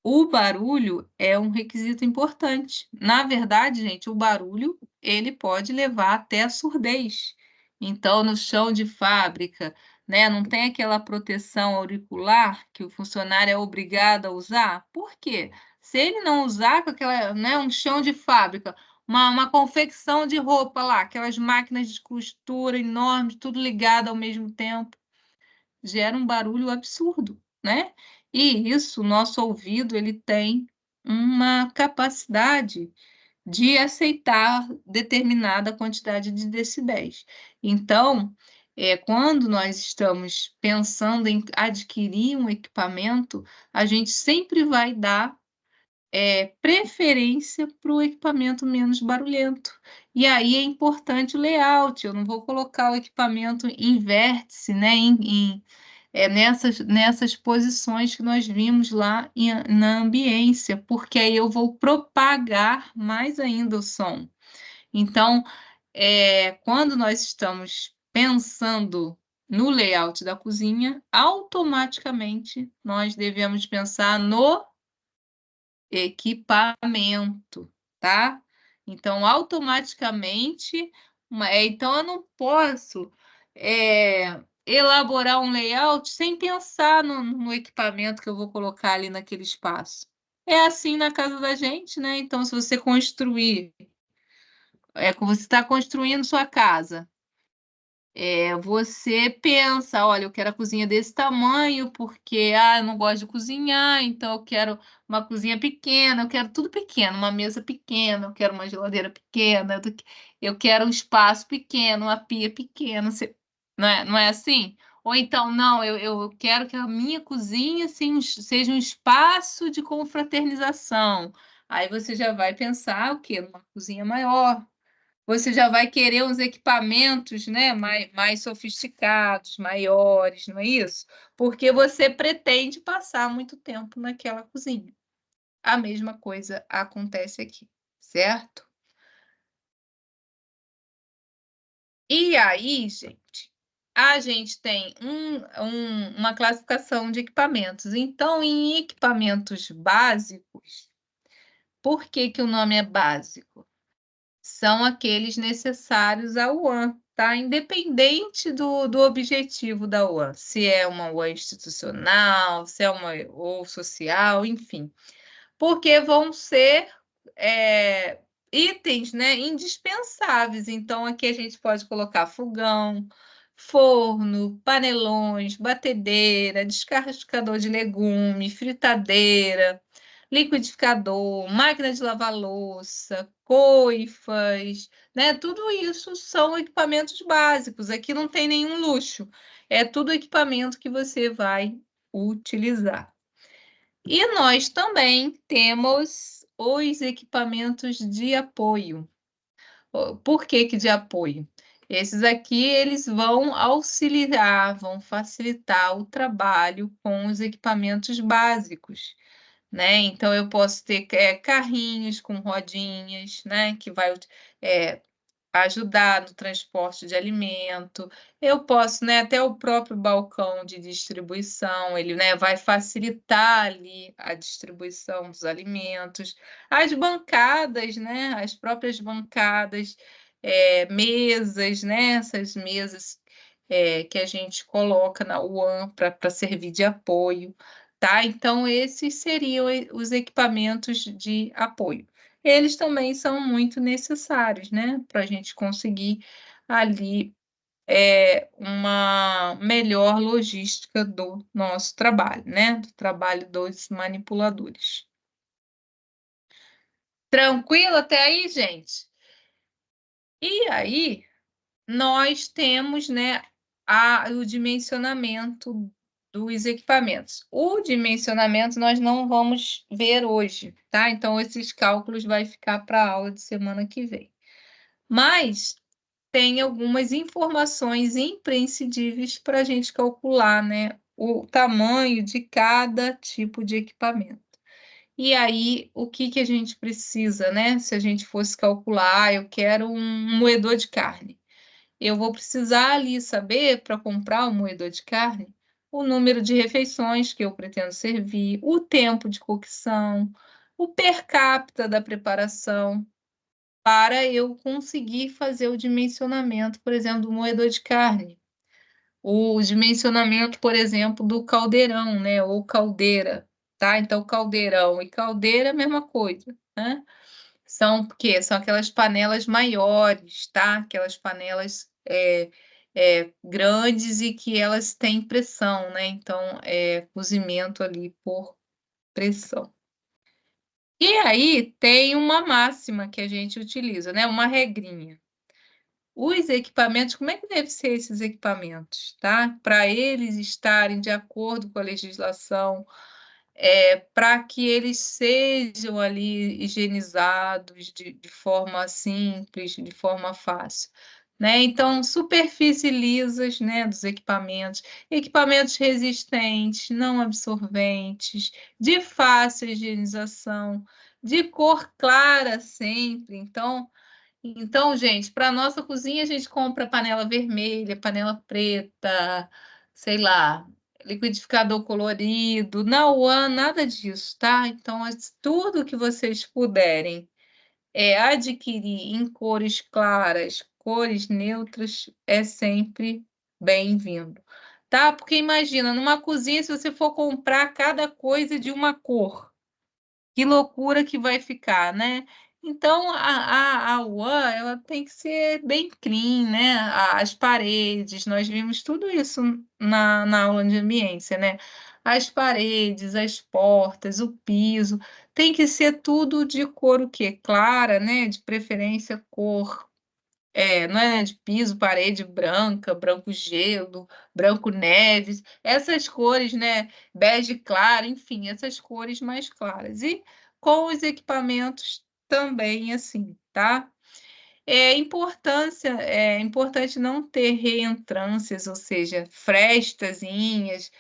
o barulho é um requisito importante. Na verdade, gente, o barulho ele pode levar até a surdez. Então, no chão de fábrica, né, não tem aquela proteção auricular que o funcionário é obrigado a usar? Por quê? Se ele não usar com aquela, né, um chão de fábrica, uma confecção de roupa lá, aquelas máquinas de costura enormes, tudo ligado ao mesmo tempo, gera um barulho absurdo, né? E isso, nosso ouvido, ele tem uma capacidade de aceitar determinada quantidade de decibéis. Então, quando nós estamos pensando em adquirir um equipamento, a gente sempre vai dar preferência para o equipamento menos barulhento. E aí é importante o layout, eu não vou colocar o equipamento em vértice, né, nessas posições que nós vimos lá na ambiência, porque aí eu vou propagar mais ainda o som. Então, quando nós estamos pensando no layout da cozinha, automaticamente nós devemos pensar no equipamento, tá? Então, automaticamente, então eu não posso elaborar um layout sem pensar no equipamento que eu vou colocar ali naquele espaço. É assim na casa da gente, né? Então, se você construir, como você está construindo sua casa, você pensa, olha, eu quero a cozinha desse tamanho, porque eu não gosto de cozinhar, então eu quero uma cozinha pequena, eu quero tudo pequeno, uma mesa pequena, eu quero uma geladeira pequena, eu quero um espaço pequeno, uma pia pequena, não é assim? Ou então, não, eu quero que a minha cozinha assim, seja um espaço de confraternização. Aí você já vai pensar o quê? Numa cozinha maior, você já vai querer uns equipamentos, né, mais sofisticados, maiores, não é isso? Porque você pretende passar muito tempo naquela cozinha. A mesma coisa acontece aqui, certo? E aí, gente, a gente tem uma classificação de equipamentos. Então, em equipamentos básicos, por que que o nome é básico? São aqueles necessários à UAN, tá? Independente do objetivo da UAN, se é uma UAN institucional, se é uma ou social, enfim. Porque vão ser itens, né, indispensáveis. Então, aqui a gente pode colocar fogão, forno, panelões, batedeira, descascador de legume, fritadeira, liquidificador, máquina de lavar louça, coifas, né? Tudo isso são equipamentos básicos. Aqui não tem nenhum luxo. É tudo equipamento que você vai utilizar. E nós também temos os equipamentos de apoio. Por que que de apoio? Esses aqui, eles vão auxiliar, vão facilitar o trabalho com os equipamentos básicos, né? Então, eu posso ter carrinhos com rodinhas, né? Que vai ajudar no transporte de alimento. Eu posso, né, até o próprio balcão de distribuição, ele, né, vai facilitar ali a distribuição dos alimentos. As bancadas, né, as próprias bancadas, mesas, né, essas mesas que a gente coloca na UAN para servir de apoio, tá? Então, esses seriam os equipamentos de apoio. Eles também são muito necessários, né, para a gente conseguir ali uma melhor logística do nosso trabalho, né, do trabalho dos manipuladores. Tranquilo até aí, gente? E aí, nós temos, né, o dimensionamento dos equipamentos. O dimensionamento nós não vamos ver hoje, tá? Então, esses cálculos vai ficar para a aula de semana que vem. Mas tem algumas informações imprescindíveis para a gente calcular, né, o tamanho de cada tipo de equipamento. E aí, o que que a gente precisa, né? Se a gente fosse calcular, eu quero um moedor de carne. Eu vou precisar ali saber, para comprar um moedor de carne, o número de refeições que eu pretendo servir, o tempo de cocção, o per capita da preparação, para eu conseguir fazer o dimensionamento, por exemplo, do moedor de carne. O dimensionamento, por exemplo, do caldeirão, né? Ou caldeira, tá? Então, caldeirão e caldeira é a mesma coisa, né? São o quê? São aquelas panelas maiores, tá? Aquelas panelas grandes e que elas têm pressão, né? Então, cozimento ali por pressão. E aí tem uma máxima que a gente utiliza, né? Uma regrinha. Os equipamentos, como é que devem ser esses equipamentos, tá? Para eles estarem de acordo com a legislação, para que eles sejam ali higienizados de forma simples, de forma fácil, né? Então, superfícies lisas, né, dos equipamentos, equipamentos resistentes, não absorventes, de fácil higienização, de cor clara sempre. Então, gente, para a nossa cozinha, a gente compra panela vermelha, panela preta, sei lá, liquidificador colorido. Na UAN, nada disso, tá? Então, tudo que vocês puderem adquirir em cores claras, cores neutras, é sempre bem-vindo, tá? Porque imagina, numa cozinha, se você for comprar cada coisa de uma cor, que loucura que vai ficar, né? Então, a UAN, ela tem que ser bem clean, né? As paredes, nós vimos tudo isso na aula de ambiência, né? As paredes, as portas, o piso, tem que ser tudo de cor o quê? Clara, né? De preferência cor, não é de piso, parede branca, branco gelo, branco neve, essas cores, né? Bege claro, enfim, essas cores mais claras. E com os equipamentos também assim, tá? É importante não ter reentrâncias, ou seja, frestazinhas,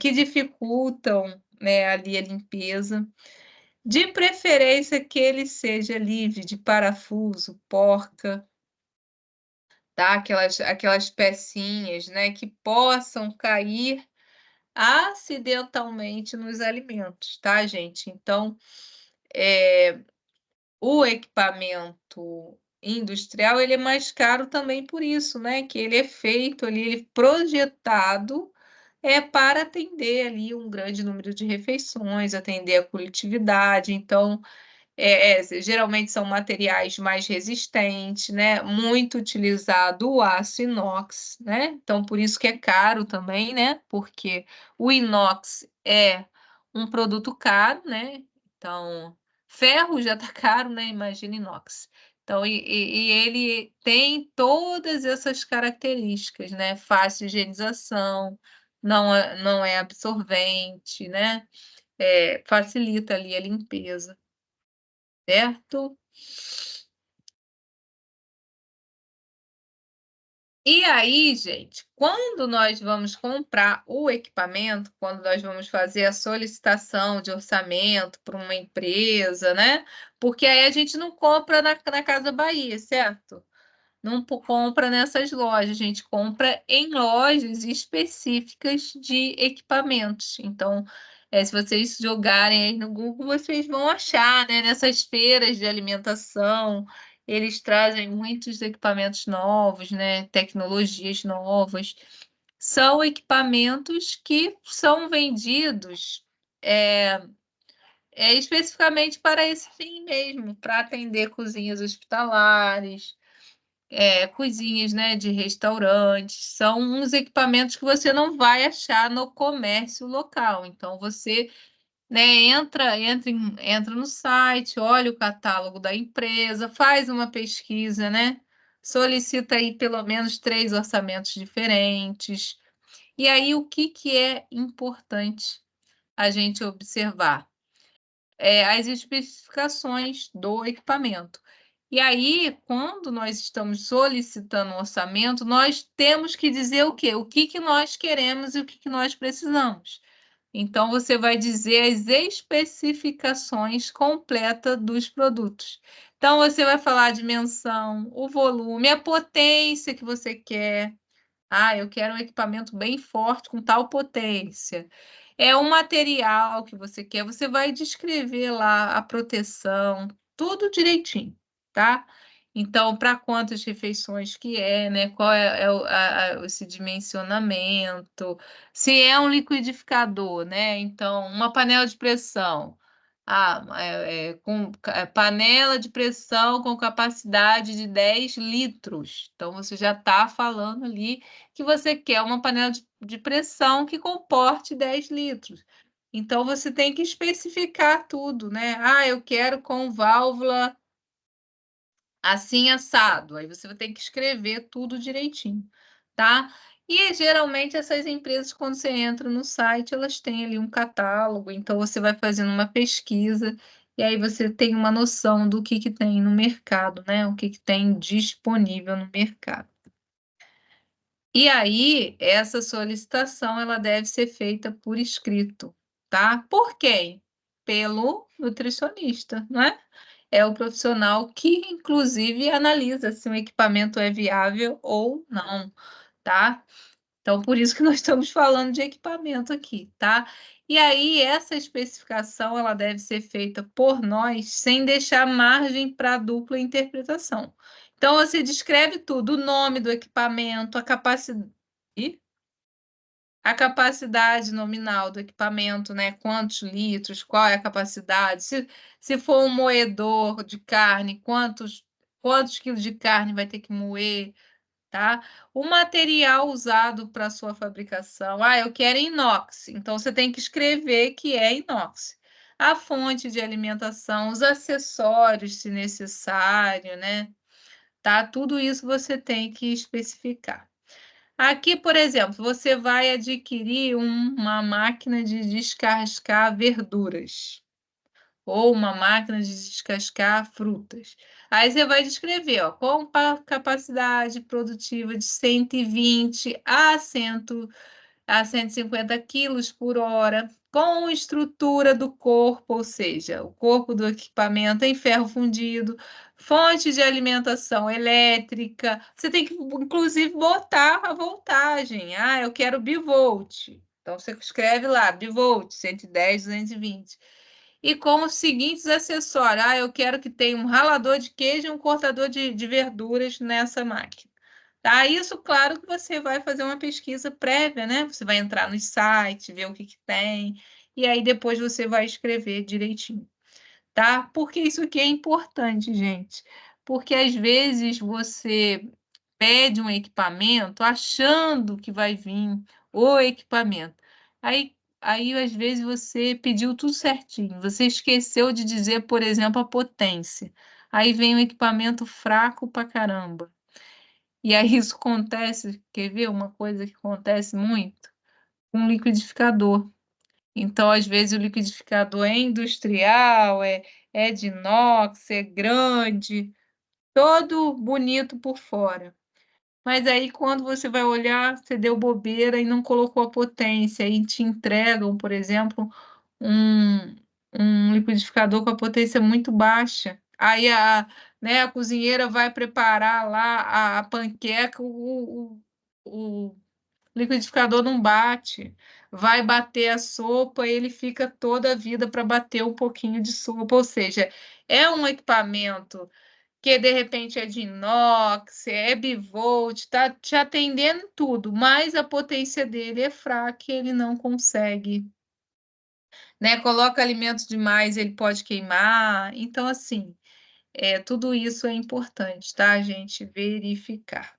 que dificultam, né, ali a limpeza. De preferência que ele seja livre de parafuso, porca, tá? Aquelas pecinhas, né, que possam cair acidentalmente nos alimentos, tá, gente? Então, o equipamento industrial, ele é mais caro também por isso, né, que ele é feito ali, ele é projetado, para atender ali um grande número de refeições, atender a coletividade. Então, geralmente são materiais mais resistentes, né? Muito utilizado o aço inox, né? Então, por isso que é caro também, né? Porque o inox é um produto caro, né? Então, ferro já está caro, né? Imagina inox. Então, e ele tem todas essas características, né? Fácil higienização, não é absorvente, né? Facilita ali a limpeza. Certo? E aí, gente, quando nós vamos comprar o equipamento, quando nós vamos fazer a solicitação de orçamento para uma empresa, né? Porque aí a gente não compra na Casa Bahia, certo? Não compra nessas lojas, a gente compra em lojas específicas de equipamentos. Então, se vocês jogarem aí no Google, vocês vão achar, né? Nessas feiras de alimentação, eles trazem muitos equipamentos novos, né? Tecnologias novas. São equipamentos que são vendidos especificamente para esse fim mesmo, para atender cozinhas hospitalares, cozinhas, né, de restaurantes. São uns equipamentos que você não vai achar no comércio local. Então, você, né, entra no site, olha o catálogo da empresa, faz uma pesquisa, né? Solicita aí pelo menos 3 orçamentos diferentes. E aí, o que é importante a gente observar? As especificações do equipamento. E aí, quando nós estamos solicitando um orçamento, nós temos que dizer o quê? O que nós queremos e o que nós precisamos. Então, você vai dizer as especificações completas dos produtos. Então, você vai falar a dimensão, o volume, a potência que você quer. Ah, eu quero um equipamento bem forte com tal potência. É um material que você quer, você vai descrever lá a proteção, tudo direitinho, tá? Então, para quantas refeições que né? Qual esse dimensionamento? Se é um liquidificador, né? Então, uma panela de pressão. Panela de pressão com capacidade de 10 litros. Então, você já está falando ali que você quer uma panela de pressão que comporte 10 litros. Então, você tem que especificar tudo, né? Eu quero com válvula assim assado. Aí você vai ter que escrever tudo direitinho, tá? E geralmente essas empresas, quando você entra no site, elas têm ali um catálogo, então você vai fazendo uma pesquisa e aí você tem uma noção do que tem no mercado, né? O que tem disponível no mercado. E aí, essa solicitação ela deve ser feita por escrito, tá? Por quem? Pelo nutricionista, não é? É o profissional que, inclusive, analisa se um equipamento é viável ou não, tá? Então, por isso que nós estamos falando de equipamento aqui, tá? E aí, essa especificação, ela deve ser feita por nós, sem deixar margem para dupla interpretação. Então, você descreve tudo, o nome do equipamento, a capacidade nominal do equipamento, né? Quantos litros, qual é a capacidade, se for um moedor de carne, quantos quilos de carne vai ter que moer, tá? O material usado para sua fabricação. Eu quero inox, então você tem que escrever que é inox. A fonte de alimentação, os acessórios, se necessário, né? Tá? Tudo isso você tem que especificar. Aqui, por exemplo, você vai adquirir uma máquina de descascar verduras. ou uma máquina de descascar frutas. Aí você vai descrever, ó, com capacidade produtiva de 120 a 150 quilos por hora, com estrutura do corpo, ou seja, o corpo do equipamento em ferro fundido, fonte de alimentação elétrica. Você tem que, inclusive, botar a voltagem. Ah, eu quero bivolt. Então, você escreve lá, bivolt, 110, 220. E com os seguintes acessórios. Ah, eu quero que tenha um ralador de queijo e um cortador de verduras nessa máquina. Tá? Isso, claro que você vai fazer uma pesquisa prévia, né? Você vai entrar no site, ver o que tem, e aí depois você vai escrever direitinho, tá? Porque isso aqui é importante, gente. Porque às vezes você pede um equipamento achando que vai vir o equipamento. Aí às vezes você pediu tudo certinho, você esqueceu de dizer, por exemplo, a potência. Aí vem um equipamento fraco pra caramba. E aí isso acontece, quer ver uma coisa que acontece muito? Com liquidificador. Então, às vezes, o liquidificador é industrial, é de inox, é grande, todo bonito por fora. Mas aí, quando você vai olhar, você deu bobeira e não colocou a potência, e te entregam, por exemplo, um, um liquidificador com a potência muito baixa. Aí né, a cozinheira vai preparar lá a panqueca, o liquidificador não bate. Vai bater a sopa, ele fica toda a vida para bater um pouquinho de sopa. Ou seja, é um equipamento que de repente é de inox, é bivolt, está te atendendo em tudo, mas a potência dele é fraca e ele não consegue, né? Coloca alimentos demais, ele pode queimar. Então, assim, tudo isso é importante, tá? A gente verificar.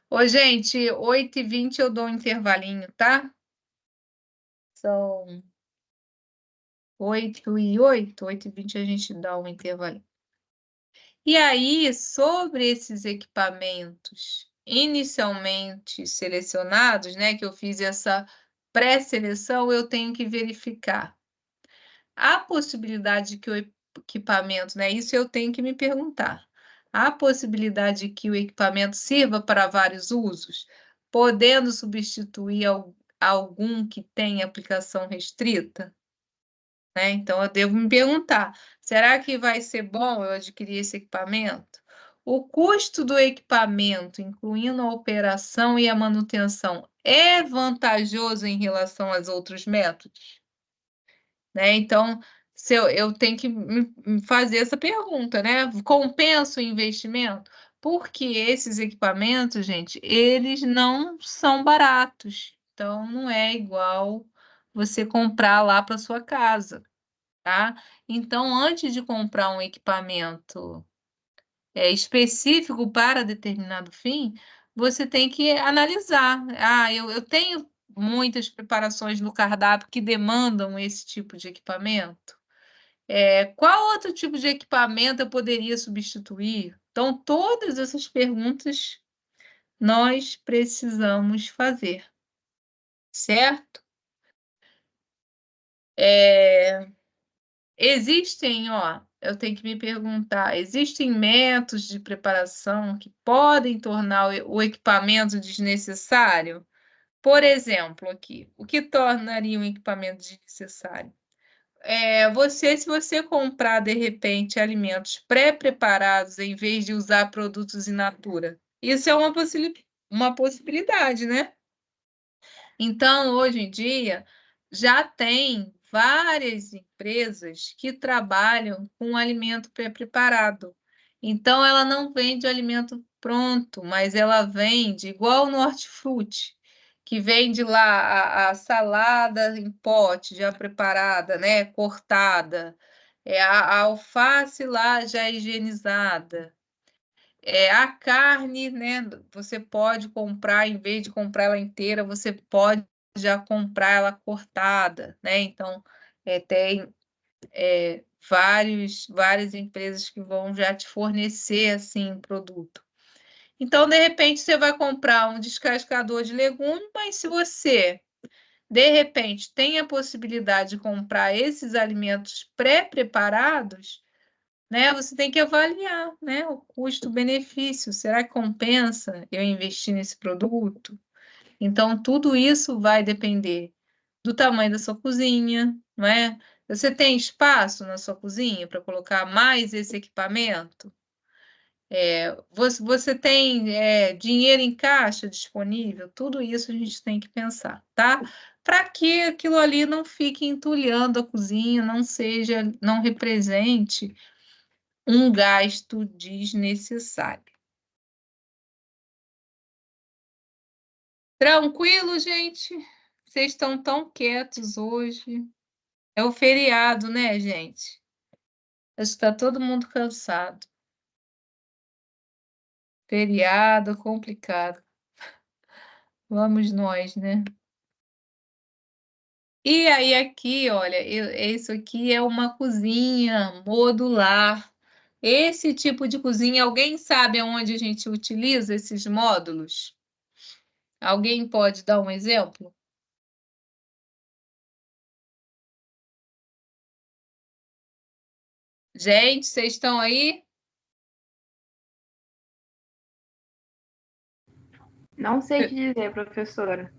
Ô, gente, 8h20 eu dou um intervalinho, tá? São 8h08, 8h20 a gente dá um intervalinho. E aí, sobre esses equipamentos inicialmente selecionados, né, que eu fiz essa pré-seleção, eu tenho que verificar a possibilidade de que o equipamento, né, isso eu tenho que me perguntar. Há possibilidade de que o equipamento sirva para vários usos, podendo substituir algum que tenha aplicação restrita? Né? Então, eu devo me perguntar: será que vai ser bom eu adquirir esse equipamento? O custo do equipamento, incluindo a operação e a manutenção, é vantajoso em relação aos outros métodos? Né? Então, se eu tenho que me fazer essa pergunta, né? Compensa o investimento? Porque esses equipamentos, gente, eles não são baratos. Então, não é igual você comprar lá para sua casa. Tá? Então, antes de comprar um equipamento específico para determinado fim, você tem que analisar. Ah, eu tenho muitas preparações no cardápio que demandam esse tipo de equipamento. Qual outro tipo de equipamento eu poderia substituir? Então, todas essas perguntas nós precisamos fazer, certo? Existem, ó, eu tenho que me perguntar, existem métodos de preparação que podem tornar o equipamento desnecessário? Por exemplo, aqui, o que tornaria um equipamento desnecessário? Se você comprar, de repente, alimentos pré-preparados em vez de usar produtos in natura, isso é uma possibilidade, né? Então, hoje em dia, já tem várias empresas que trabalham com alimento pré-preparado. Então, ela não vende o alimento pronto, mas ela vende igual no hortifruti, que vende lá a salada em pote já preparada, né, cortada, a alface lá já higienizada. A carne, né? Você pode comprar, em vez de comprar ela inteira, você pode já comprar ela cortada, né? Então, tem várias empresas que vão já te fornecer assim um produto. Então, de repente, você vai comprar um descascador de legume, mas se você de repente, tem a possibilidade de comprar esses alimentos pré-preparados, né? Você tem que avaliar, né? O custo-benefício. Será que compensa eu investir nesse produto? Então, tudo isso vai depender do tamanho da sua cozinha, não é? Você tem espaço na sua cozinha para colocar mais esse equipamento? Você tem dinheiro em caixa disponível? Tudo isso a gente tem que pensar, tá? Para que aquilo ali não fique entulhando a cozinha, não represente um gasto desnecessário. Tranquilo, gente? Vocês estão tão quietos hoje. É o feriado, né, gente? Acho que está todo mundo cansado. Feriado, complicado. Vamos nós, né? E aí aqui, olha, isso aqui é uma cozinha modular. Esse tipo de cozinha, alguém sabe aonde a gente utiliza esses módulos? Alguém pode dar um exemplo? Gente, vocês estão aí? Não sei te dizer, professora.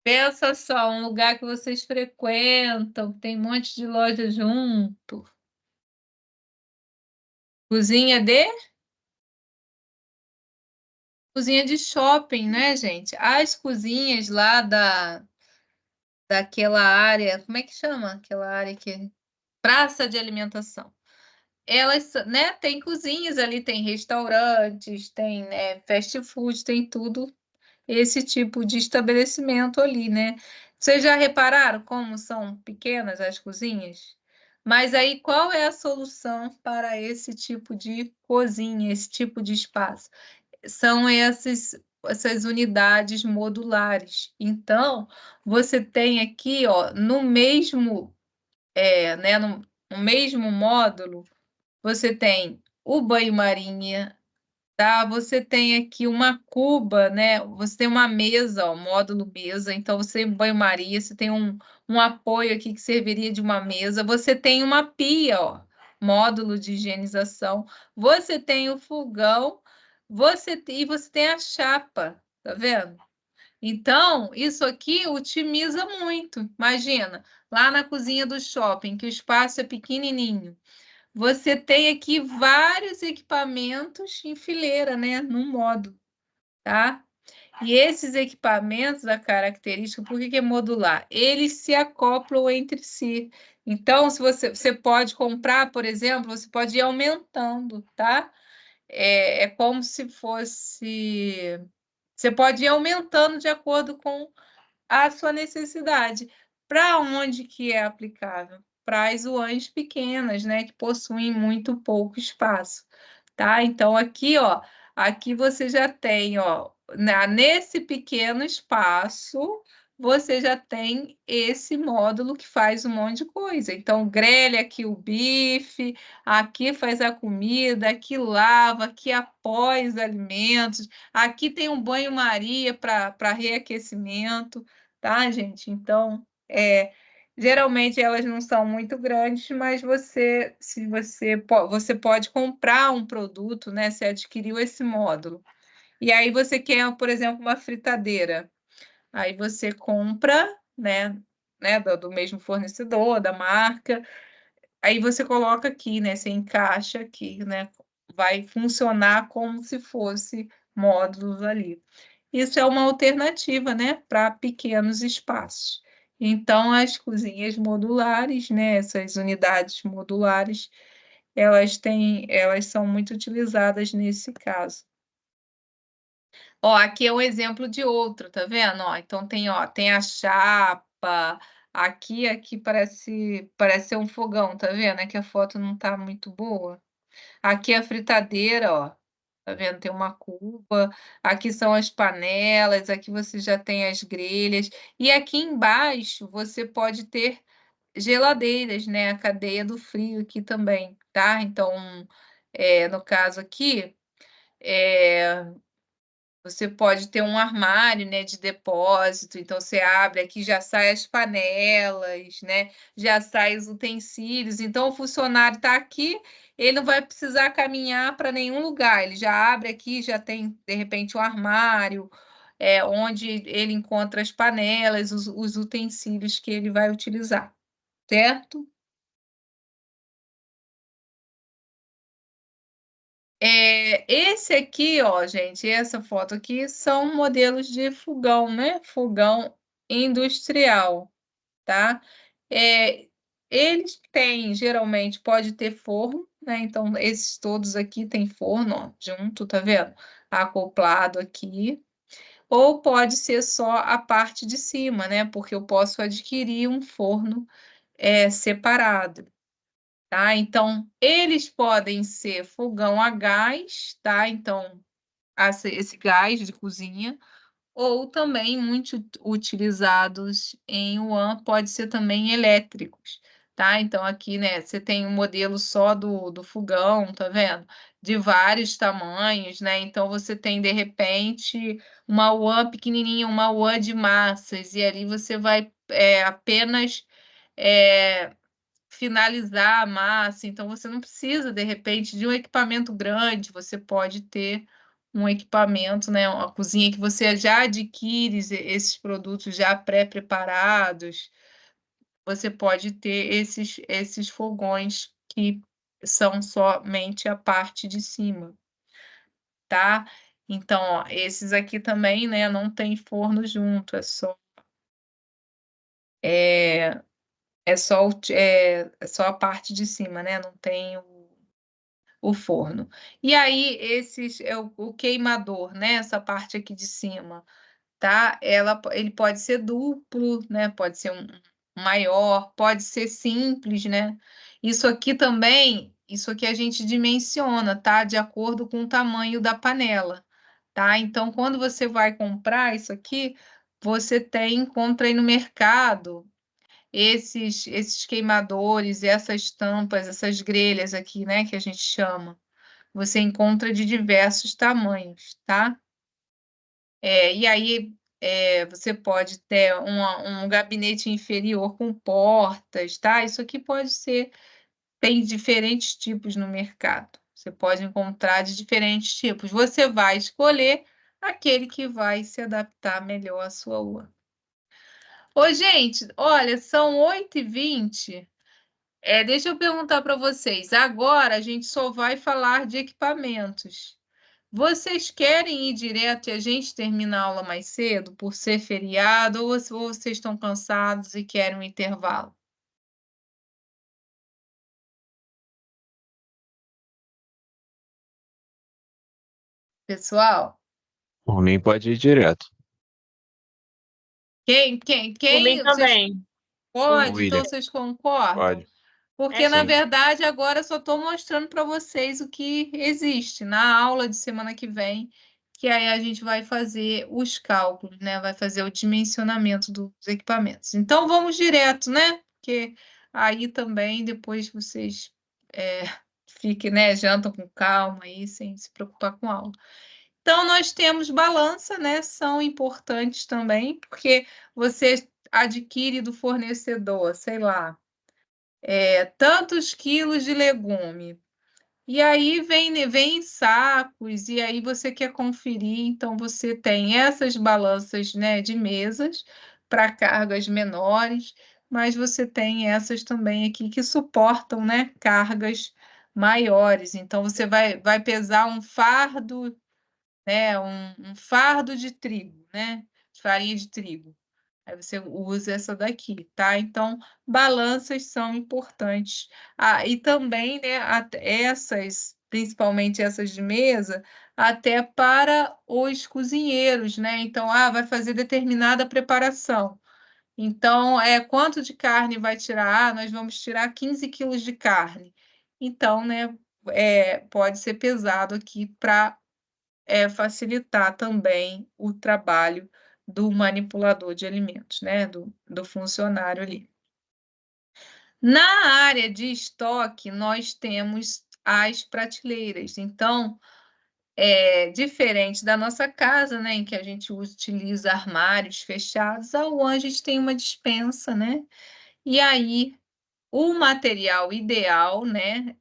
Pensa só, um lugar que vocês frequentam, tem um monte de loja junto. Cozinha de? Cozinha de shopping, né, gente? As cozinhas lá daquela área, como é que chama? Aquela área que praça de alimentação. Elas, né, tem cozinhas ali, tem restaurantes, tem, né, fast food, tem tudo esse tipo de estabelecimento ali, né? Vocês já repararam como são pequenas as cozinhas? Mas aí qual é a solução para esse tipo de cozinha, esse tipo de espaço? São essas unidades modulares. Então, você tem aqui, ó, no mesmo, né, no mesmo módulo, você tem o banho-marinha, tá? Você tem aqui uma cuba, né? Você tem uma mesa, ó, módulo mesa. Então, você tem banho-maria, você tem um apoio aqui que serviria de uma mesa. Você tem uma pia, ó, módulo de higienização. Você tem o fogão, e você tem a chapa, tá vendo? Então, isso aqui otimiza muito. Imagina, lá na cozinha do shopping, que o espaço é pequenininho. Você tem aqui vários equipamentos em fileira, né, num modo, tá? E esses equipamentos, a característica, por que é modular? Eles se acoplam entre si. Então, se você pode comprar, por exemplo, você pode ir aumentando, tá? É como se fosse... Você pode ir aumentando de acordo com a sua necessidade. Para onde que é aplicável? Para as UANs pequenas, né, que possuem muito pouco espaço, tá? Então, aqui, ó, aqui você já tem, ó, nesse pequeno espaço, você já tem esse módulo que faz um monte de coisa. Então, grelha aqui o bife, aqui faz a comida, aqui lava, aqui apoia os alimentos, aqui tem um banho-maria para reaquecimento, tá, gente? Então, geralmente elas não são muito grandes, mas você pode comprar um produto, né? Você adquiriu esse módulo. E aí você quer, por exemplo, uma fritadeira. Aí você compra, né, do mesmo fornecedor, da marca. Aí você coloca aqui, né? Você encaixa aqui, né? Vai funcionar como se fosse módulos ali. Isso é uma alternativa, né, para pequenos espaços. Então, as cozinhas modulares, né, essas unidades modulares, elas são muito utilizadas nesse caso. Ó, aqui é um exemplo de outro, tá vendo? Ó, então tem a chapa, aqui parece ser um fogão, tá vendo? É que a foto não tá muito boa. Aqui é a fritadeira, ó. Tá vendo? Tem uma cuba. Aqui são as panelas, aqui você já tem as grelhas. E aqui embaixo você pode ter geladeiras, né? A cadeia do frio aqui também, tá? Então, no caso aqui, Você pode ter um armário, né, de depósito, então você abre aqui, já sai as panelas, né, já sai os utensílios. Então, o funcionário está aqui, ele não vai precisar caminhar para nenhum lugar, ele já abre aqui, já tem, de repente, um armário, onde ele encontra as panelas, os utensílios que ele vai utilizar, certo? Esse aqui, ó, gente, essa foto aqui são modelos de fogão, né? Fogão industrial, tá? Eles têm, geralmente, pode ter forno, né? Então, esses todos aqui têm forno, ó, junto, tá vendo? Acoplado aqui. Ou pode ser só a parte de cima, né? Porque eu posso adquirir um forno separado. Tá? Então, eles podem ser fogão a gás, tá? Então, esse gás de cozinha, ou também muito utilizados em WAN, pode ser também elétricos, tá? Então, aqui, né, você tem um modelo só do fogão, tá vendo? De vários tamanhos, né? Então, você tem, de repente, uma WAN pequenininha, uma WAN de massas, e ali você vai apenas finalizar a massa, então você não precisa, de repente, de um equipamento grande, você pode ter um equipamento, né, uma cozinha que você já adquire esses produtos já pré-preparados, você pode ter esses fogões que são somente a parte de cima, tá? Então, ó, esses aqui também, né, não tem forno junto, é, é só a parte de cima, né? Não tem o forno. E aí, esses é o queimador, né? Essa parte aqui de cima, tá? Ele pode ser duplo, né? Pode ser um maior, pode ser simples, né? Isso aqui a gente dimensiona, tá? De acordo com o tamanho da panela, tá? Então, quando você vai comprar isso aqui, encontra aí no mercado esses queimadores, essas tampas, essas grelhas aqui, né, que a gente chama. Você encontra de diversos tamanhos, tá? E aí você pode ter um gabinete inferior com portas, tá? Isso aqui tem diferentes tipos no mercado. Você pode encontrar de diferentes tipos. Você vai escolher aquele que vai se adaptar melhor à sua rua. Ô, gente, olha, são 8h20. Deixa eu perguntar para vocês. Agora a gente só vai falar de equipamentos. Vocês querem ir direto e a gente termina a aula mais cedo, por ser feriado, ou vocês estão cansados e querem um intervalo? Pessoal, Por mim, pode ir direto. Por mim vocês também. pode? William, Então vocês concordam? pode. Porque, na Sim. verdade, agora eu só estou mostrando para vocês o que existe na aula de semana que vem, que aí a gente vai fazer os cálculos, né? Vai fazer o dimensionamento dos equipamentos. Então, vamos direto, né? Porque aí também depois vocês fiquem, né? Jantam com calma aí, sem se preocupar com a aula. Então, nós temos balança, né? São importantes também, porque você adquire do fornecedor, sei lá, tantos quilos de legume. E aí vem em sacos, e aí você quer conferir, então você tem essas balanças, né, de mesas para cargas menores, mas você tem essas também aqui que suportam, né, cargas maiores. Então você vai pesar um fardo, né, um fardo de trigo, né, de farinha de trigo. Aí você usa essa daqui, tá? Então, balanças são importantes. E também, né, principalmente essas de mesa, até para os cozinheiros, né? Então, vai fazer determinada preparação. Então, quanto de carne vai tirar? Nós vamos tirar 15 quilos de carne. Então, né, pode ser pesado aqui para facilitar também o trabalho do manipulador de alimentos, né? Do funcionário ali. Na área de estoque, nós temos as prateleiras. Então, diferente da nossa casa, né, em que a gente utiliza armários fechados, a One a gente tem uma despensa, né? E aí o material ideal, né,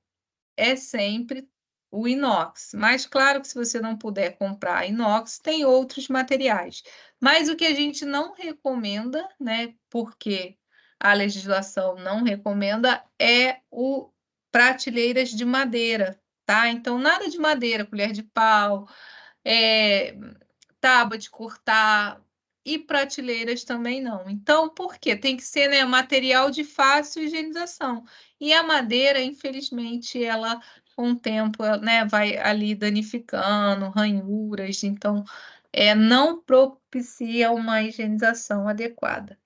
é sempre o inox. Mas claro que se você não puder comprar inox, tem outros materiais. Mas o que a gente não recomenda, né, porque a legislação não recomenda, é o prateleiras de madeira, tá? Então, nada de madeira, colher de pau, é, tábua de cortar e prateleiras também não. Então, por quê? Tem que ser, né, material de fácil higienização. E a madeira, infelizmente, ela com o tempo, né, vai ali danificando, ranhuras, então não propicia uma higienização adequada.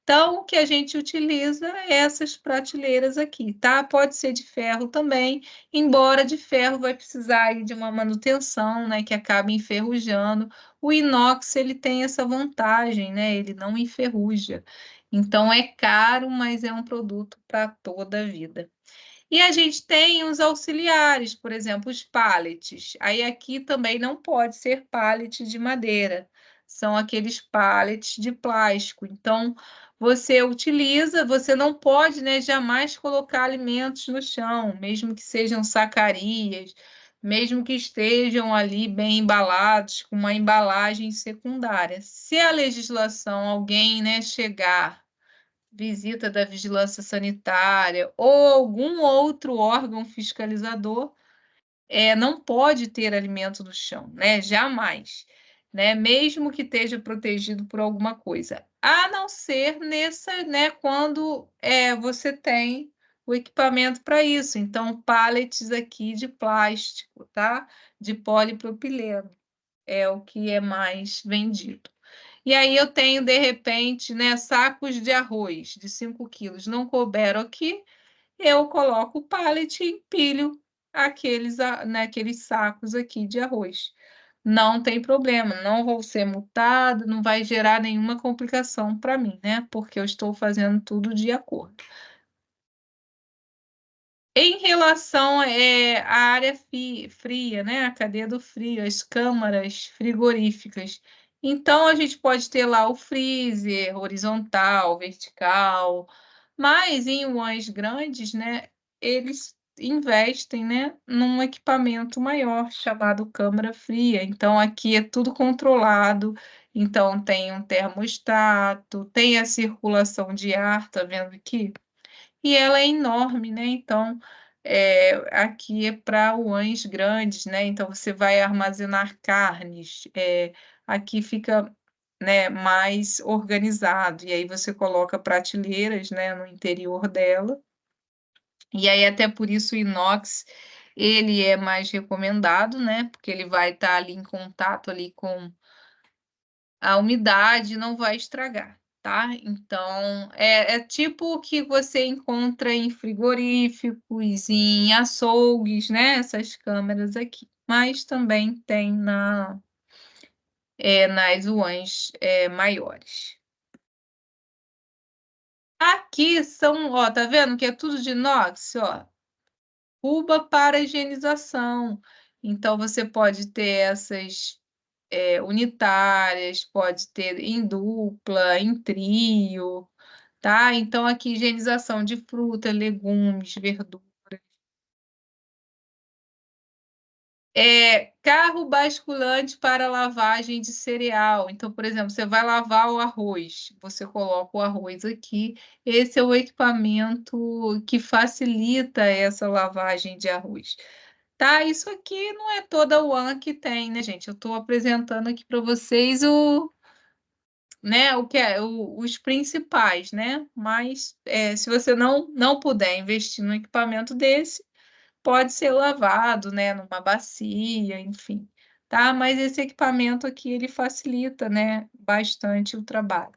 Então, o que a gente utiliza é essas prateleiras aqui, tá? Pode ser de ferro também, embora de ferro vai precisar aí de uma manutenção, né, que acaba enferrujando. O inox, ele tem essa vantagem, né? Ele não enferruja. Então, é caro, mas é um produto para toda a vida. E a gente tem os auxiliares, por exemplo, os pallets. Aí aqui também não pode ser pallet de madeira, são aqueles pallets de plástico. Então, você utiliza, você não pode, né, jamais colocar alimentos no chão, mesmo que sejam sacarias, mesmo que estejam ali bem embalados, com uma embalagem secundária. Se a legislação, alguém, né, chegar visita da vigilância sanitária ou algum outro órgão fiscalizador, não pode ter alimento no chão, né? Jamais, né? Mesmo que esteja protegido por alguma coisa, a não ser nessa, né? Quando você tem o equipamento para isso. Então, pallets aqui de plástico, tá? De polipropileno é o que é mais vendido. E aí eu tenho, de repente, né, sacos de arroz de 5 quilos. Não couberam aqui, eu coloco o pallet e empilho aqueles sacos aqui de arroz. Não tem problema, não vou ser multada, não vai gerar nenhuma complicação para mim, né? Porque eu estou fazendo tudo de acordo. Em relação à área fria, né? A cadeia do frio, as câmaras frigoríficas. Então, a gente pode ter lá o freezer horizontal, vertical, mas em UANs grandes, né? Eles investem, né, num equipamento maior chamado câmara fria. Então, aqui é tudo controlado. Então, tem um termostato, tem a circulação de ar, tá vendo aqui? E ela é enorme, né? Então, aqui é para UANs grandes, né? Então, você vai armazenar carnes. Aqui fica, né, mais organizado. E aí você coloca prateleiras, né, no interior dela. E aí, até por isso, o inox, ele é mais recomendado, né? Porque ele vai estar ali em contato ali com a umidade, não vai estragar. Tá? Então, é tipo o que você encontra em frigoríficos, em açougues, né? Essas câmeras aqui. Mas também tem nas UANs maiores. Aqui são, ó, tá vendo que é tudo de inox, ó. Cuba para higienização. Então, você pode ter essas unitárias, pode ter em dupla, em trio, tá? Então, aqui, higienização de fruta, legumes, verduras. Carro basculante para lavagem de cereal. Então, por exemplo, você vai lavar o arroz, você coloca o arroz aqui. Esse é o equipamento que facilita essa lavagem de arroz. Tá? Isso aqui não é toda a UAN que tem, né, gente? Eu estou apresentando aqui para vocês né, os principais, né? Mas se você não puder investir num equipamento desse, pode ser lavado, né, numa bacia, enfim, tá? Mas esse equipamento aqui, ele facilita, né, bastante o trabalho.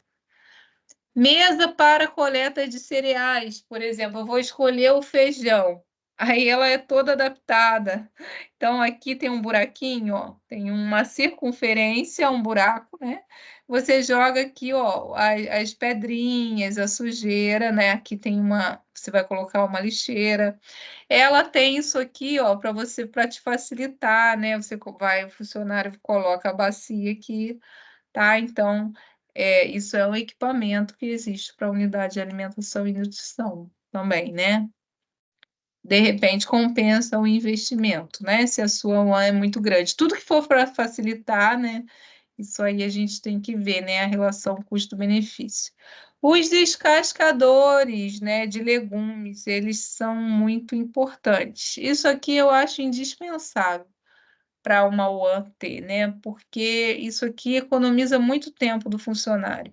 Mesa para coleta de cereais, por exemplo, eu vou escolher o feijão. Aí ela é toda adaptada. Então, aqui tem um buraquinho, ó, tem uma circunferência, um buraco, né? Você joga aqui, ó, as pedrinhas, a sujeira, né? Aqui tem você vai colocar uma lixeira. Ela tem isso aqui, ó, para te facilitar, né? O funcionário coloca a bacia aqui, tá? Então, isso é um equipamento que existe para a unidade de alimentação e nutrição também, né? De repente compensa o investimento, né? Se a sua one é muito grande. Tudo que for para facilitar, né? Isso aí a gente tem que ver, né? A relação custo-benefício. Os descascadores, né, de legumes, eles são muito importantes. Isso aqui eu acho indispensável para uma one ter, né? Porque isso aqui economiza muito tempo do funcionário.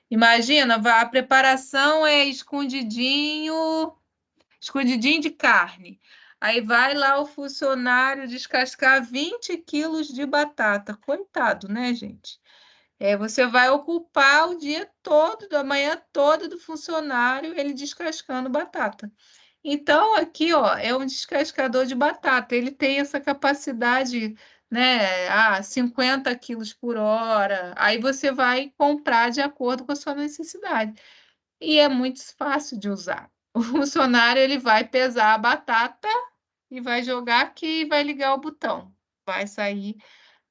Imagina, a preparação é escondidinho de carne. Aí vai lá o funcionário descascar 20 quilos de batata. Coitado, né, gente? Você vai ocupar o dia todo, da manhã toda do funcionário, ele descascando batata. Então, aqui, ó, é um descascador de batata. Ele tem essa capacidade, né? 50 quilos por hora. Aí você vai comprar de acordo com a sua necessidade. E é muito fácil de usar. O funcionário ele vai pesar a batata e vai jogar aqui e vai ligar o botão. Vai sair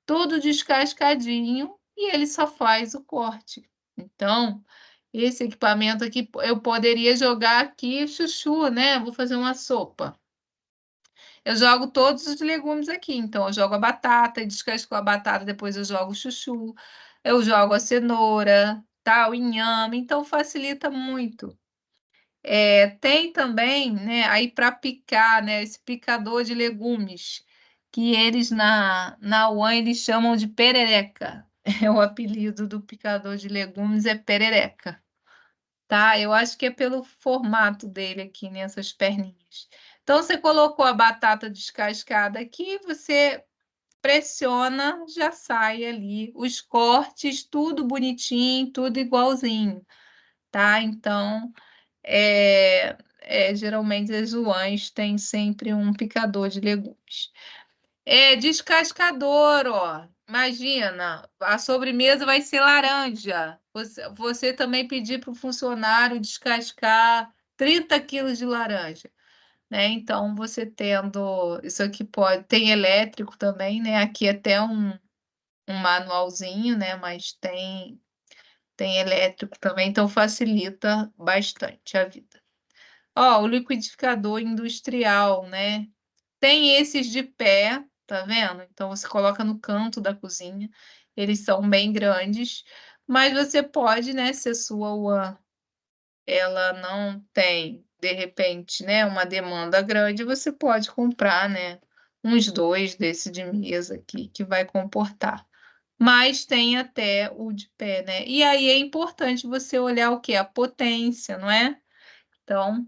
tudo descascadinho e ele só faz o corte. Então, esse equipamento aqui, eu poderia jogar aqui chuchu, né? Vou fazer uma sopa. Eu jogo todos os legumes aqui. Então, eu jogo a batata, descasco a batata, depois eu jogo o chuchu, eu jogo a cenoura, tá? O inhame. Então, facilita muito. Tem também, né, aí para picar, né, esse picador de legumes, que eles na UAN eles chamam de perereca. É o apelido do picador de legumes é perereca, tá? Eu acho que é pelo formato dele aqui, nessas perninhas. Então, você colocou a batata descascada aqui, você pressiona, já sai ali os cortes, tudo bonitinho, tudo igualzinho, tá? Então, geralmente as uãs têm sempre um picador de legumes. Descascador, ó. Imagina, a sobremesa vai ser laranja. Você também pedir para o funcionário descascar 30 quilos de laranja, né? Então, você tendo. Isso aqui tem elétrico também, né? Aqui até um manualzinho, né? Mas tem elétrico também, então facilita bastante a vida. Ó, o liquidificador industrial, né? Tem esses de pé, tá vendo? Então você coloca no canto da cozinha. Eles são bem grandes, mas você pode, né, se a sua UAN ela não tem, de repente, né, uma demanda grande, você pode comprar, né, uns 2 desse de mesa aqui que vai comportar. Mas tem até o de pé, né? E aí é importante você olhar o que? A potência, não é? Então,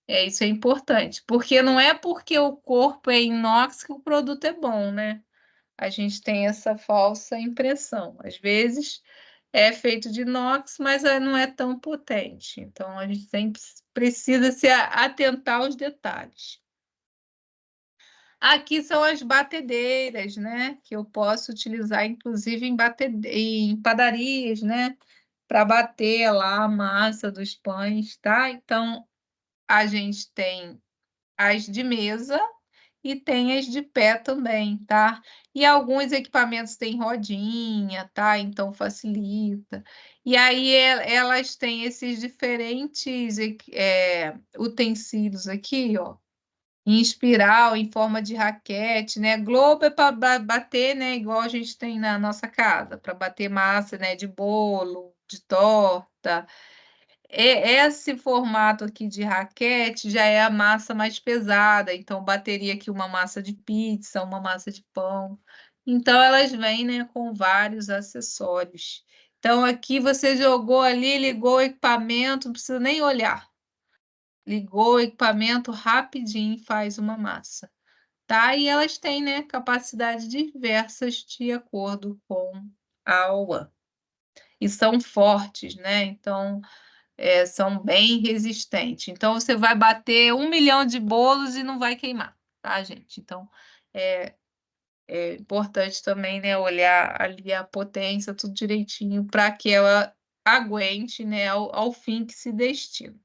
isso é importante, porque não é porque o corpo é inox que o produto é bom, né? A gente tem essa falsa impressão. Às vezes é feito de inox, mas não é tão potente. Então, a gente sempre precisa se atentar aos detalhes. Aqui são as batedeiras, né? Que eu posso utilizar, inclusive, em padarias, né? Para bater lá a massa dos pães, tá? Então, a gente tem as de mesa e tem as de pé também, tá? E alguns equipamentos têm rodinha, tá? Então facilita. E aí elas têm esses diferentes utensílios aqui, ó, em espiral, em forma de raquete, né? Globo é para bater, né? Igual a gente tem na nossa casa, para bater massa, né? De bolo, de torta. Esse formato aqui de raquete já é a massa mais pesada, então bateria aqui uma massa de pizza, uma massa de pão. Então elas vêm, né, com vários acessórios. Então aqui você jogou ali, ligou o equipamento, não precisa nem olhar. Ligou o equipamento rapidinho, faz uma massa, tá? E elas têm, né, capacidades diversas de acordo com a UAN. E são fortes, né? Então são bem resistentes. Então, você vai bater 1 milhão de bolos e não vai queimar, tá, gente? Então, é importante também, né, olhar ali a potência, tudo direitinho, para que ela aguente, né, ao fim que se destina.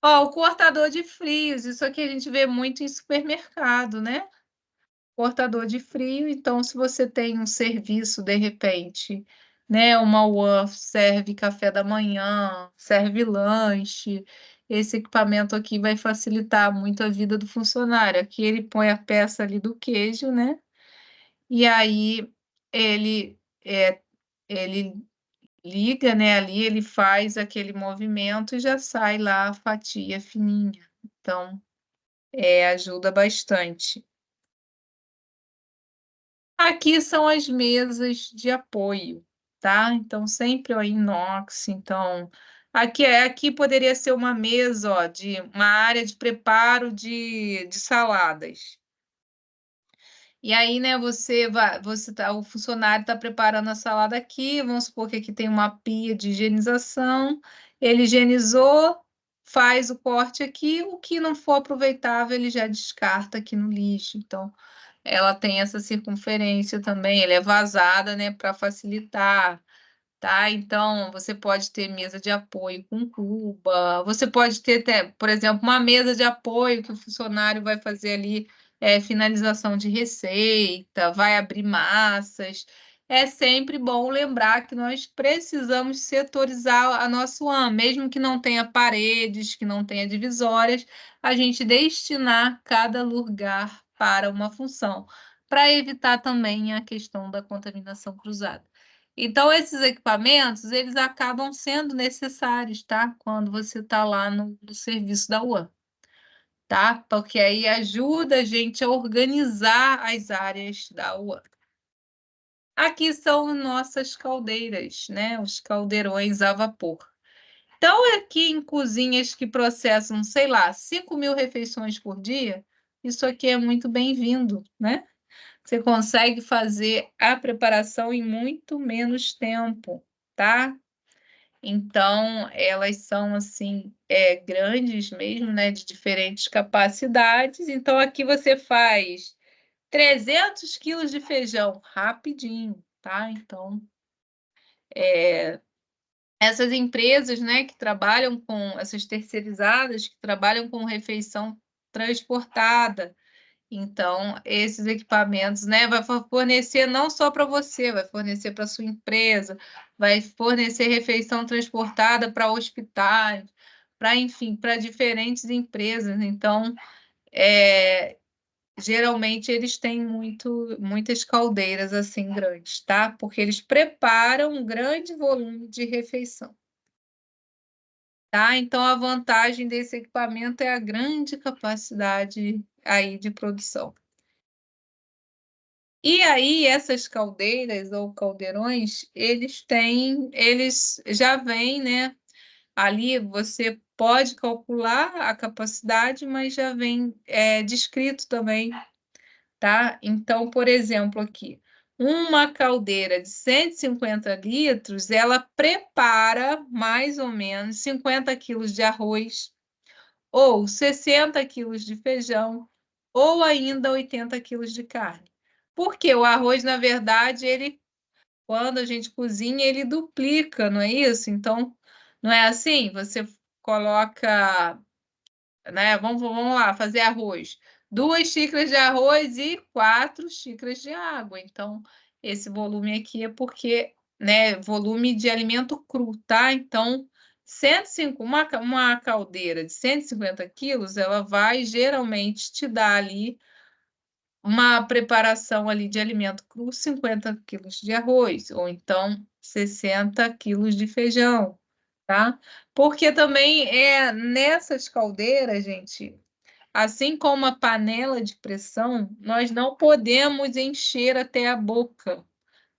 Ó, o cortador de frios, isso aqui a gente vê muito em supermercado, né? Cortador de frio, então se você tem um serviço, de repente, né, uma UAN serve café da manhã, serve lanche, esse equipamento aqui vai facilitar muito a vida do funcionário. Aqui ele põe a peça ali do queijo, né? E aí ele liga, né, ali, ele faz aquele movimento e já sai lá a fatia fininha. Então, ajuda bastante. Aqui são as mesas de apoio, tá? Então, sempre ó, inox. Então, aqui poderia ser uma mesa, ó, de uma área de preparo de saladas. E aí, né, o funcionário está preparando a salada aqui, vamos supor que aqui tem uma pia de higienização, ele higienizou, faz o corte aqui, o que não for aproveitável, ele já descarta aqui no lixo. Então, ela tem essa circunferência também, ela é vazada, né, para facilitar, tá? Então, você pode ter mesa de apoio com cuba, você pode ter, por exemplo, uma mesa de apoio que o funcionário vai fazer ali finalização de receita, vai abrir massas. É sempre bom lembrar que nós precisamos setorizar a nossa UAM, mesmo que não tenha paredes, que não tenha divisórias, a gente destinar cada lugar para uma função, para evitar também a questão da contaminação cruzada. Então, esses equipamentos, eles acabam sendo necessários, tá? Quando você está lá no serviço da UAM, tá? Porque aí ajuda a gente a organizar as áreas da UAM. Aqui são nossas caldeiras, né? Os caldeirões a vapor. Então, aqui em cozinhas que processam, sei lá, 5.000 refeições por dia, isso aqui é muito bem-vindo, né? Você consegue fazer a preparação em muito menos tempo, tá? Então, elas são, assim, grandes mesmo, né? De diferentes capacidades. Então, aqui você faz 300 quilos de feijão, rapidinho, tá? Então, essas empresas, né, que trabalham com essas terceirizadas, que trabalham com refeição transportada, então, esses equipamentos, né, vai fornecer não só para você, vai fornecer para sua empresa, vai fornecer refeição transportada para hospitais, para, enfim, para diferentes empresas. Então, geralmente eles têm muitas caldeiras assim grandes, tá? Porque eles preparam um grande volume de refeição. Tá? Então, a vantagem desse equipamento é a grande capacidade aí de produção. E aí, essas caldeiras ou caldeirões, eles já vêm, né? Ali você pode calcular a capacidade, mas já vem descrito também, tá? Então, por exemplo, aqui, uma caldeira de 150 litros, ela prepara mais ou menos 50 quilos de arroz, ou 60 quilos de feijão, ou ainda 80 quilos de carne. Porque o arroz, na verdade, quando a gente cozinha, ele duplica, não é isso? Então, não é assim? Você coloca, né? Vamos lá, fazer arroz. 2 xícaras de arroz e 4 xícaras de água. Então, esse volume aqui é porque, né, volume de alimento cru, tá? Então, 105, uma caldeira de 150 quilos, ela vai geralmente te dar ali uma preparação ali de alimento cru, 50 quilos de arroz, ou então 60 quilos de feijão, tá? Porque também nessas caldeiras, gente, assim como a panela de pressão, nós não podemos encher até a boca,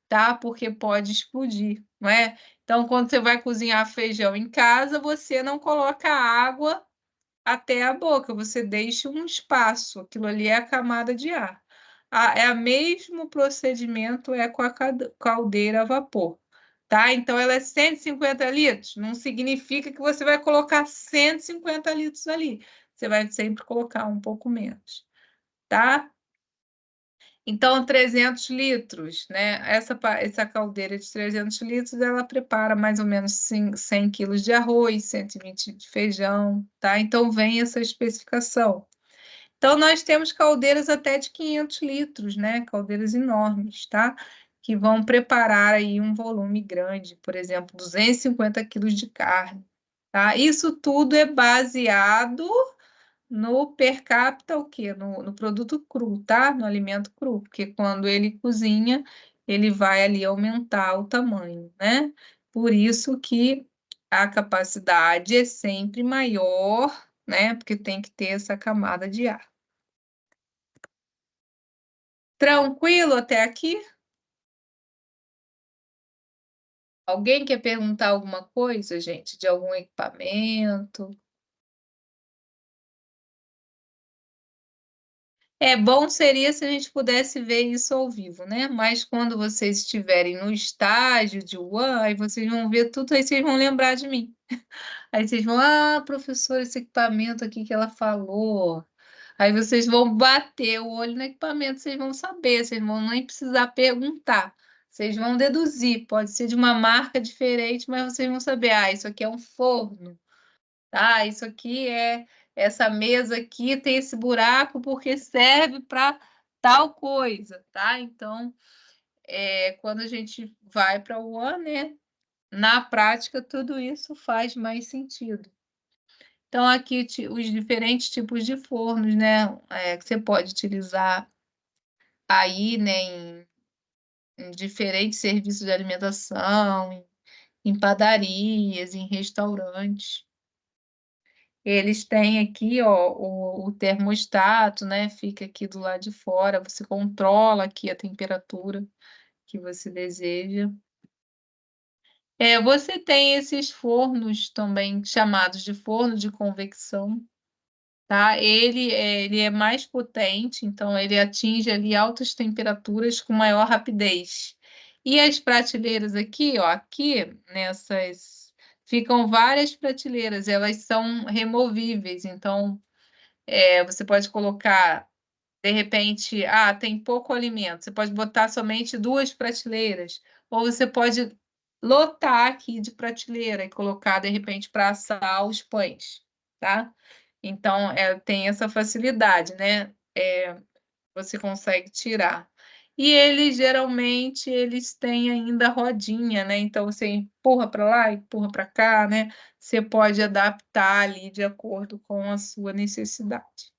tá? Porque pode explodir, não é? Então, quando você vai cozinhar feijão em casa, você não coloca água até a boca, você deixa um espaço, aquilo ali é a camada de ar. É o mesmo procedimento com a caldeira a vapor. tá? Então, ela é 150 litros, não significa que você vai colocar 150 litros ali. Você vai sempre colocar um pouco menos, tá? Então, 300 litros, né? Essa caldeira de 300 litros, ela prepara mais ou menos 100 quilos de arroz, 120 de feijão, tá? Então, vem essa especificação. Então, nós temos caldeiras até de 500 litros, né? Caldeiras enormes, tá? Que vão preparar aí um volume grande, por exemplo, 250 quilos de carne, tá? Isso tudo é baseado no per capita, o quê? No produto cru, tá? No alimento cru, porque quando ele cozinha, ele vai ali aumentar o tamanho, né? Por isso que a capacidade é sempre maior, né? Porque tem que ter essa camada de ar. Tranquilo até aqui? Alguém quer perguntar alguma coisa, gente, de algum equipamento? É bom seria se a gente pudesse ver isso ao vivo, né? Mas quando vocês estiverem no estágio de Wuhan, aí vocês vão ver tudo, aí vocês vão lembrar de mim. Aí vocês vão, professor, esse equipamento aqui que ela falou. Aí vocês vão bater o olho no equipamento, vocês vão saber, vocês vão nem precisar perguntar. Vocês vão deduzir, pode ser de uma marca diferente, mas vocês vão saber, isso aqui é um forno. Tá, isso aqui essa mesa aqui tem esse buraco porque serve para tal coisa, tá? Então, quando a gente vai para o One, né? Na prática, tudo isso faz mais sentido. Então, aqui os diferentes tipos de fornos, né? Que você pode utilizar aí, né? Em diferentes serviços de alimentação, em padarias, em restaurantes. Eles têm aqui, ó, o termostato, né? Fica aqui do lado de fora. Você controla aqui a temperatura que você deseja. Você tem esses fornos também chamados de forno de convecção, tá? Ele é mais potente, então ele atinge ali altas temperaturas com maior rapidez. E as prateleiras aqui, ó, aqui nessas ficam várias prateleiras, elas são removíveis, então você pode colocar, de repente, tem pouco alimento, você pode botar somente 2 prateleiras, ou você pode lotar aqui de prateleira e colocar, de repente, para assar os pães, tá? Então, tem essa facilidade, né? Você consegue tirar. E eles, geralmente, eles têm ainda rodinha, né? Então, você empurra para lá, empurra para cá, né? Você pode adaptar ali de acordo com a sua necessidade.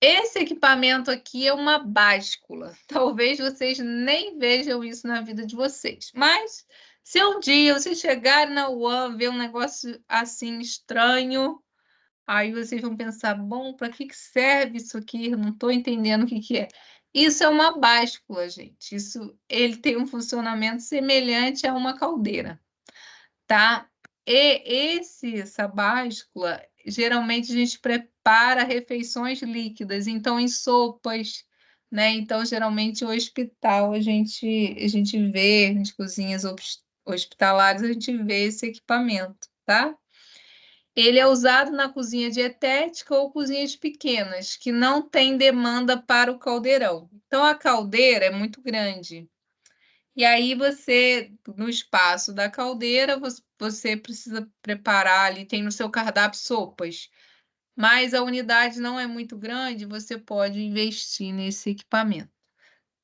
Esse equipamento aqui é uma báscula. Talvez vocês nem vejam isso na vida de vocês. Mas, se um dia vocês chegarem na UAM, ver um negócio assim estranho, aí vocês vão pensar, bom, para que serve isso aqui? Eu não estou entendendo o que é. Isso é uma báscula, gente. Ele tem um funcionamento semelhante a uma caldeira, tá? E essa báscula, geralmente a gente prepara refeições líquidas, então em sopas, né? Então, geralmente, no hospital, a gente vê, nas cozinhas hospitalares, a gente vê esse equipamento, tá? Ele é usado na cozinha dietética ou cozinhas pequenas, que não tem demanda para o caldeirão. Então, a caldeira é muito grande. E aí você, no espaço da caldeira, você precisa preparar ali, tem no seu cardápio sopas. Mas a unidade não é muito grande, você pode investir nesse equipamento,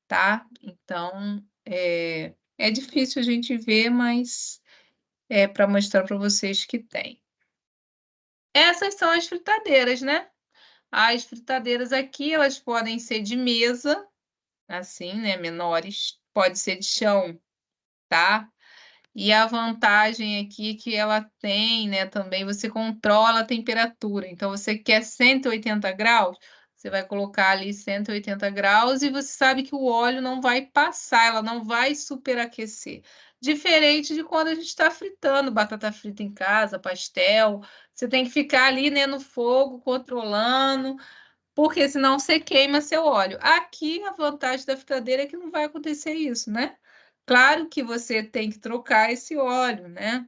tá? Então, é difícil a gente ver, mas é para mostrar para vocês que tem. Essas são as fritadeiras, né? As fritadeiras aqui, elas podem ser de mesa, assim, né? Menores. Pode ser de chão, tá? E a vantagem aqui que ela tem, né? Também você controla a temperatura. Então, você quer 180 graus, você vai colocar ali 180 graus e você sabe que o óleo não vai passar, ela não vai superaquecer. Diferente de quando a gente está fritando batata frita em casa, pastel, você tem que ficar ali, né, no fogo, controlando, porque senão você queima seu óleo. Aqui, a vantagem da fritadeira é que não vai acontecer isso, né? Claro que você tem que trocar esse óleo, né?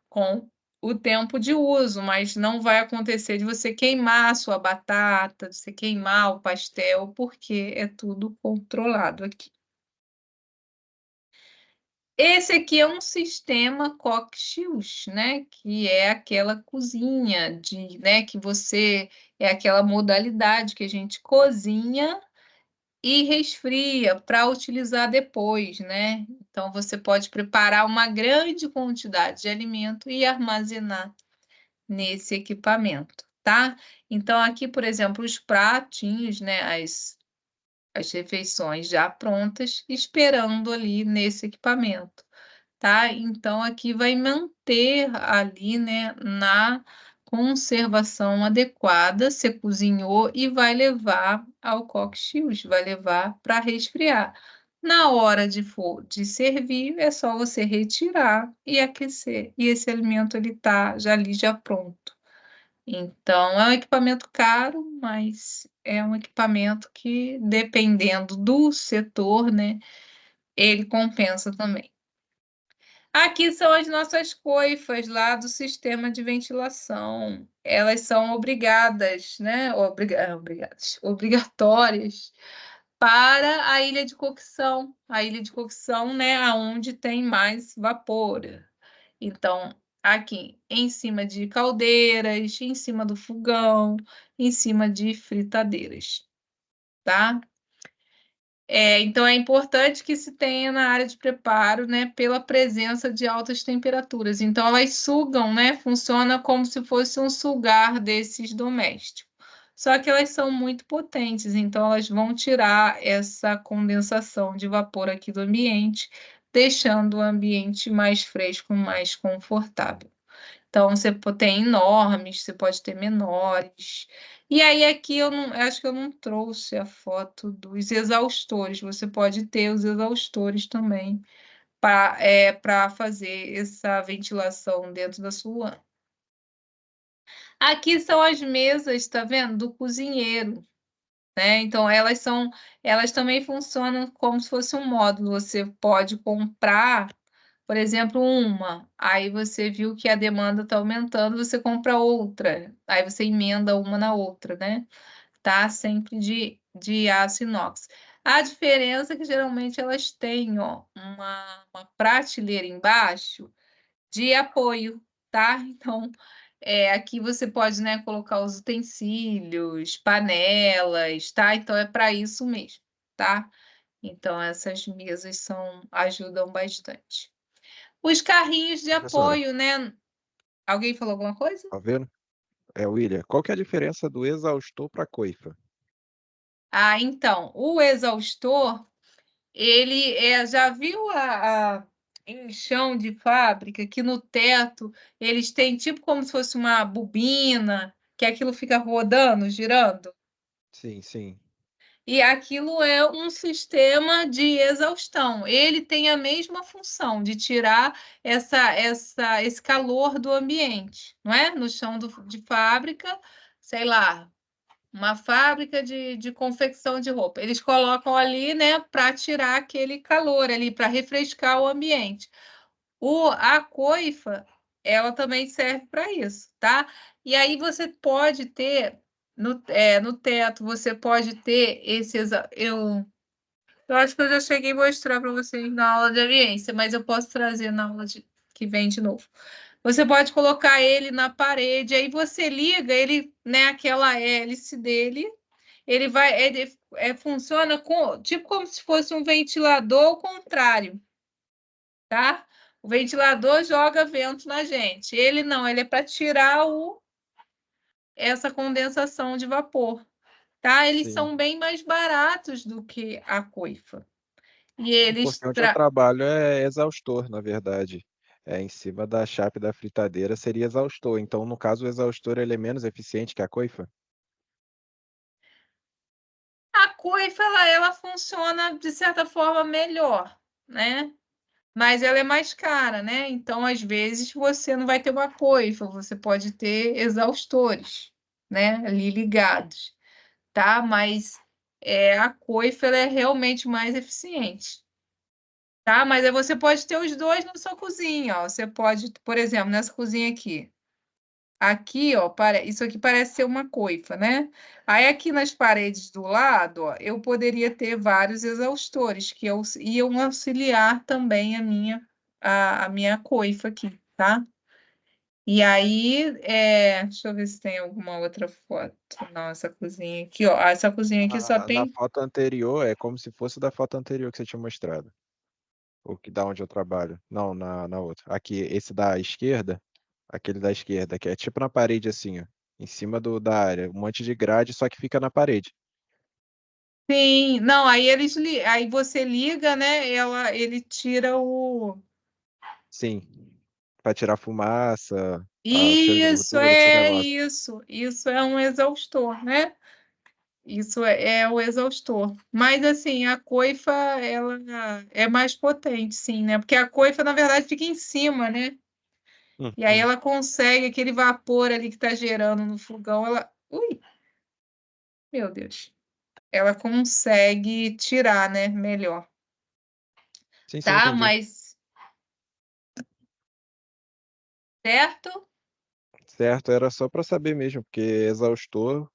Com o tempo de uso, mas não vai acontecer de você queimar a sua batata, de você queimar o pastel, porque é tudo controlado aqui. Esse aqui é um sistema Cox-Shields, né? Que é aquela cozinha né? Que você é aquela modalidade que a gente cozinha e resfria para utilizar depois, né? Então você pode preparar uma grande quantidade de alimento e armazenar nesse equipamento, tá? Então aqui, por exemplo, os pratinhos, né? As refeições já prontas, esperando ali nesse equipamento, tá? Então, aqui vai manter ali, né, na conservação adequada, você cozinhou e vai levar ao Cox-Shields, vai levar para resfriar. Na hora de servir, é só você retirar e aquecer. E esse alimento ele tá já ali já pronto. Então, é um equipamento caro, mas é um equipamento que, dependendo do setor, né, ele compensa também. Aqui são as nossas coifas lá do sistema de ventilação. Elas são obrigadas, né? Obrigatórias para a ilha de cocção. A ilha de cocção, né? Aonde tem mais vapor. Então, aqui em cima de caldeiras, em cima do fogão, em cima de fritadeiras, tá? Então, é importante que se tenha na área de preparo, né, pela presença de altas temperaturas. Então, elas sugam, né, funciona como se fosse um sugar desses domésticos. Só que elas são muito potentes, então elas vão tirar essa condensação de vapor aqui do ambiente, deixando o ambiente mais fresco, mais confortável. Então, você tem enormes, você pode ter menores. E aí, aqui eu acho que eu não trouxe a foto dos exaustores. Você pode ter os exaustores também para fazer essa ventilação dentro da sua. Aqui são as mesas, tá vendo? Do cozinheiro, né? Então, elas também funcionam como se fosse um módulo. Você pode comprar, por exemplo, aí você viu que a demanda está aumentando, você compra outra, aí você emenda uma na outra, né? Tá sempre de aço inox. A diferença é que geralmente elas têm, ó, uma prateleira embaixo de apoio, tá? Então, aqui você pode, né, colocar os utensílios, panelas, tá? Então, é para isso mesmo, tá? Então, essas mesas ajudam bastante. Os carrinhos de Professora, apoio, né? Alguém falou alguma coisa? tá vendo? William, qual que é a diferença do exaustor para coifa? Então, o exaustor, ele já viu em chão de fábrica que no teto eles têm tipo como se fosse uma bobina, que aquilo fica rodando, girando? Sim, sim. E aquilo é um sistema de exaustão. Ele tem a mesma função de tirar esse calor do ambiente, não é? No chão de fábrica, sei lá, uma fábrica de confecção de roupa. Eles colocam ali, né, para tirar aquele calor ali, para refrescar o ambiente. A coifa, ela também serve para isso, tá? E aí você pode ter no teto, você pode ter eu acho que eu já cheguei a mostrar para vocês na aula de ambiência, mas eu posso trazer na aula que vem de novo. Você pode colocar ele na parede, aí você liga ele, né, aquela hélice dele, funciona tipo como se fosse um ventilador ao contrário, tá? O ventilador joga vento na gente. Ele não, ele é para tirar essa condensação de vapor, tá? Eles Sim. são bem mais baratos do que a coifa. E O eles importante é o trabalho é exaustor, na verdade. Em cima da chapa da fritadeira seria exaustor. Então, no caso, o exaustor ele é menos eficiente que a coifa? A coifa ela funciona de certa forma melhor, né? Mas ela é mais cara, né? Então, às vezes, você não vai ter uma coifa, você pode ter exaustores, né? Ali ligados, tá? Mas a coifa ela é realmente mais eficiente. Tá? Mas aí você pode ter os dois na sua cozinha, ó. Você pode, por exemplo, nessa cozinha aqui. Aqui, ó, isso aqui parece ser uma coifa, né? Aí aqui nas paredes do lado, ó, eu poderia ter vários exaustores que iam auxiliar também a minha coifa aqui, tá? E aí, deixa eu ver se tem alguma outra foto. Não, essa cozinha aqui, ó. Essa cozinha aqui só Na tem. foto anterior, é como se fosse da foto anterior que você tinha mostrado. Ou que da onde eu trabalho. Não, na outra. Aqui, esse da esquerda, aquele da esquerda, que é tipo na parede assim, ó. Em cima da área. Um monte de grade, só que fica na parede. Sim, não, aí você liga, né? Ele tira o. Sim. Pra tirar fumaça, o cheiro de Isso, gordura, esse é negócio. isso. Isso é um exaustor, né? Isso é o exaustor. Mas assim, a coifa, ela é mais potente, sim, né? Porque a coifa, na verdade, fica em cima, né? E aí Uhum. ela consegue aquele vapor ali que está gerando no fogão, ela. Ui, meu Deus. Ela consegue tirar, né? Melhor. Sim, sim, Tá? entendi. Mas. Certo? Certo, era só para saber mesmo, porque exaustor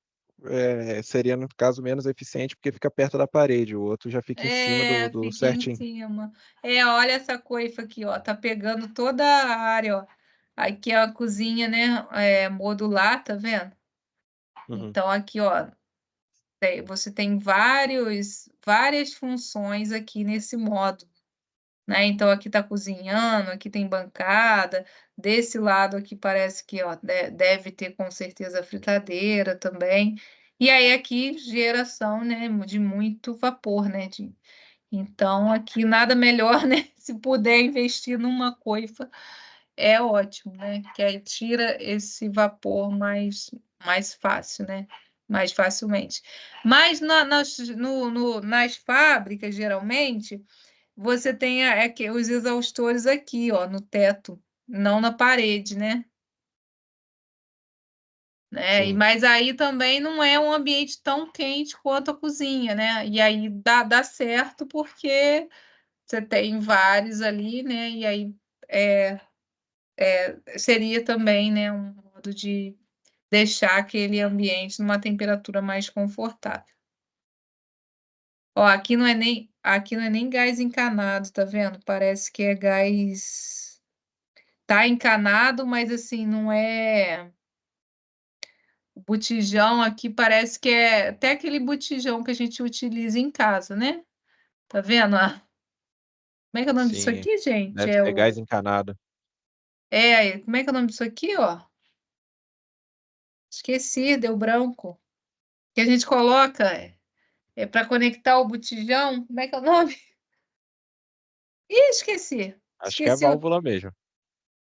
seria, no caso, menos eficiente porque fica perto da parede, o outro já fica em cima do Fica em certinho. cima. Olha essa coifa aqui, ó. Tá pegando toda a área, ó. Aqui é a cozinha, né? Modular, tá vendo? Uhum. Então, aqui, ó, você tem várias funções aqui nesse modo, né? Então, aqui tá cozinhando, aqui tem bancada. Desse lado aqui parece que, ó, deve ter com certeza fritadeira também. E aí, aqui, geração, né? De muito vapor, né? Então, aqui nada melhor, né? Se puder investir numa coifa, é ótimo, né? Que aí tira esse vapor mais fácil, né? Mais facilmente. Mas nas fábricas, geralmente, você tem os exaustores aqui, ó, no teto, não na parede, né? Sim, Mas aí também não é um ambiente tão quente quanto a cozinha, né? E aí dá certo porque você tem vários ali, né? E aí seria também, né, um modo de deixar aquele ambiente numa temperatura mais confortável. Ó, aqui não é nem gás encanado, tá vendo? Parece que é gás. Tá encanado, mas assim, não é. O botijão aqui parece que é até aquele botijão que a gente utiliza em casa, né? Tá vendo? Como é que é o nome disso sim. aqui, gente? Deve ser gás encanado. Como é que é o nome disso aqui, ó? Esqueci, deu branco. Que a gente coloca para conectar o botijão. Como é que é o nome? Ih, esqueci. Acho que é a Esqueci. válvula mesmo.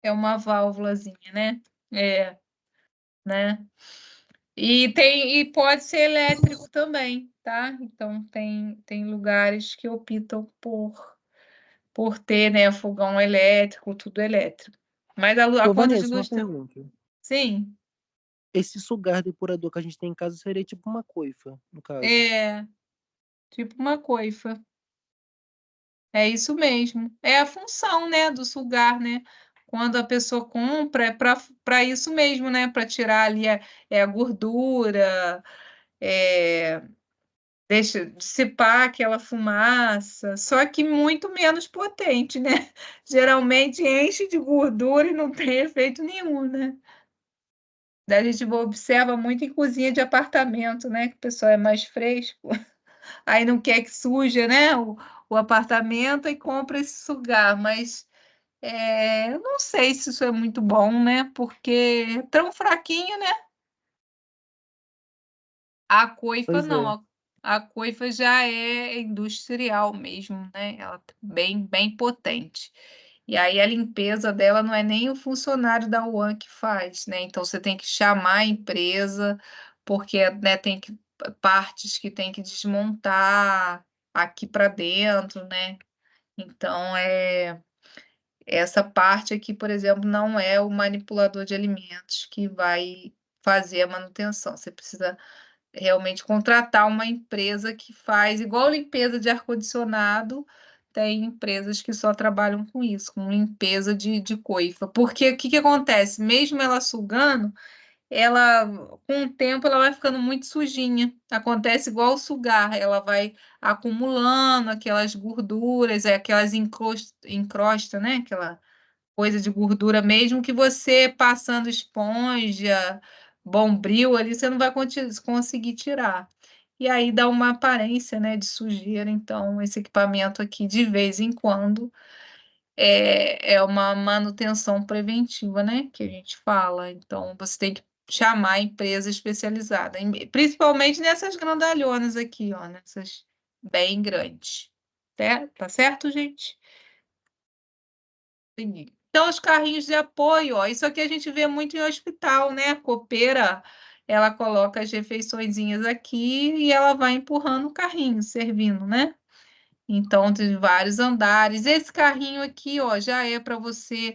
É uma válvulazinha, né? Né? E pode ser elétrico também, tá? Então tem lugares que optam por ter, né, fogão elétrico, tudo elétrico. Mas a Ô, conta de Vanessa, uma luz. pergunta. Sim, Esse sugar depurador que a gente tem em casa seria tipo uma coifa, no caso. é tipo uma coifa. É isso mesmo. É a função, né, do sugar, né? Quando a pessoa compra, é para isso mesmo, né? Para tirar ali a gordura, é, deixa dissipar aquela fumaça, só que muito menos potente, né? Geralmente enche de gordura e não tem efeito nenhum, né? Daí a gente observa muito em cozinha de apartamento, né? Que o pessoal é mais fresco, aí não quer que suja, né? O apartamento e compra esse sugar, mas eu não sei se isso é muito bom, né? Porque é tão fraquinho, né? A coifa Pois não, é. a coifa já é industrial mesmo, né? Ela é bem potente. E aí a limpeza dela não é nem o funcionário da UAN que faz, né? Então você tem que chamar a empresa, porque, né, tem partes que tem que desmontar aqui para dentro, né? Então essa parte aqui, por exemplo, não é o manipulador de alimentos que vai fazer a manutenção. Você precisa realmente contratar uma empresa que faz igual limpeza de ar-condicionado, tem empresas que só trabalham com isso, com limpeza de coifa. Porque o que acontece? Mesmo ela sugando, ela, com o tempo, ela vai ficando muito sujinha. Acontece igual sugar, ela vai acumulando aquelas gorduras, aquelas encrosta, né? Aquela coisa de gordura, mesmo que você passando esponja, Bombril ali, você não vai conseguir tirar. E aí dá uma aparência, né, de sujeira. Então, esse equipamento aqui, de vez em quando, é uma manutenção preventiva, né, que a gente fala. Então, você tem que chamar a empresa especializada, principalmente nessas grandalhonas aqui, ó, nessas bem grandes. Tá certo, gente? Então, os carrinhos de apoio, ó, isso aqui a gente vê muito em hospital, né? A copeira, ela coloca as refeiçõezinhas aqui e ela vai empurrando o carrinho, servindo, né? Então, tem vários andares. Esse carrinho aqui, ó, já é para você,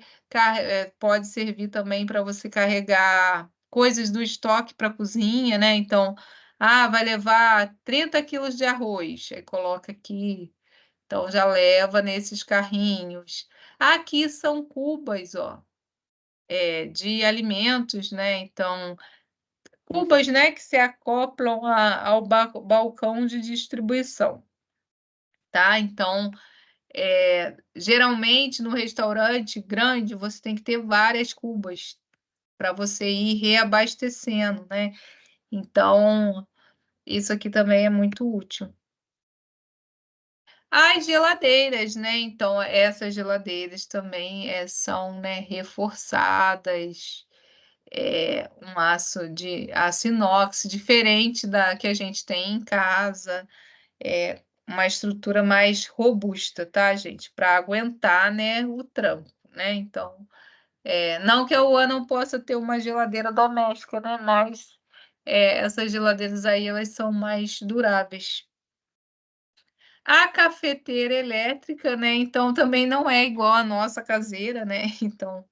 pode servir também para você carregar coisas do estoque para a cozinha, né? Então, vai levar 30 quilos de arroz, aí coloca aqui. Então, já leva nesses carrinhos. Aqui são cubas, ó, de alimentos, né? Então, cubas, né, que se acoplam ao balcão de distribuição, tá? Então, geralmente no restaurante grande você tem que ter várias cubas para você ir reabastecendo, né? Então, isso aqui também é muito útil. As geladeiras, né? Então, essas geladeiras também são, né, reforçadas, um aço inox, diferente da que a gente tem em casa, uma estrutura mais robusta, tá, gente? Para aguentar, né, o tranco, né? Então, não que a UA não possa ter uma geladeira doméstica, né? Mas essas geladeiras aí, elas são mais duráveis. A cafeteira elétrica, né? Então também não é igual a nossa caseira, né? Então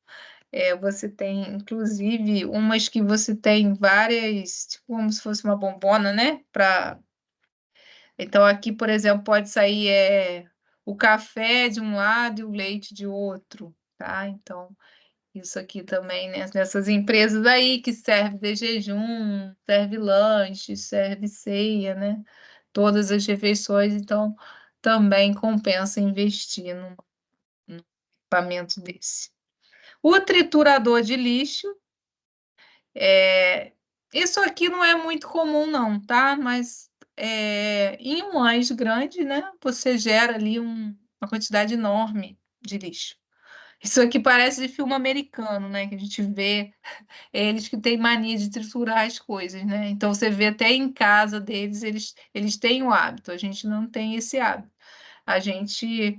você tem, inclusive, umas que você tem várias, tipo, como se fosse uma bombona, né? Então aqui, por exemplo, pode sair o café de um lado e o leite de outro, tá? Então isso aqui também, né? Nessas empresas aí que serve de jejum, serve lanche, serve ceia, né? Todas as refeições, então também compensa investir num equipamento desse. O triturador de lixo, isso aqui não é muito comum não, tá? Mas em um ães grande, né? Você gera ali uma quantidade enorme de lixo. Isso aqui parece de filme americano, né? Que a gente vê eles que têm mania de triturar as coisas, né? Então você vê até em casa deles, eles têm o hábito, a gente não tem esse hábito. A gente,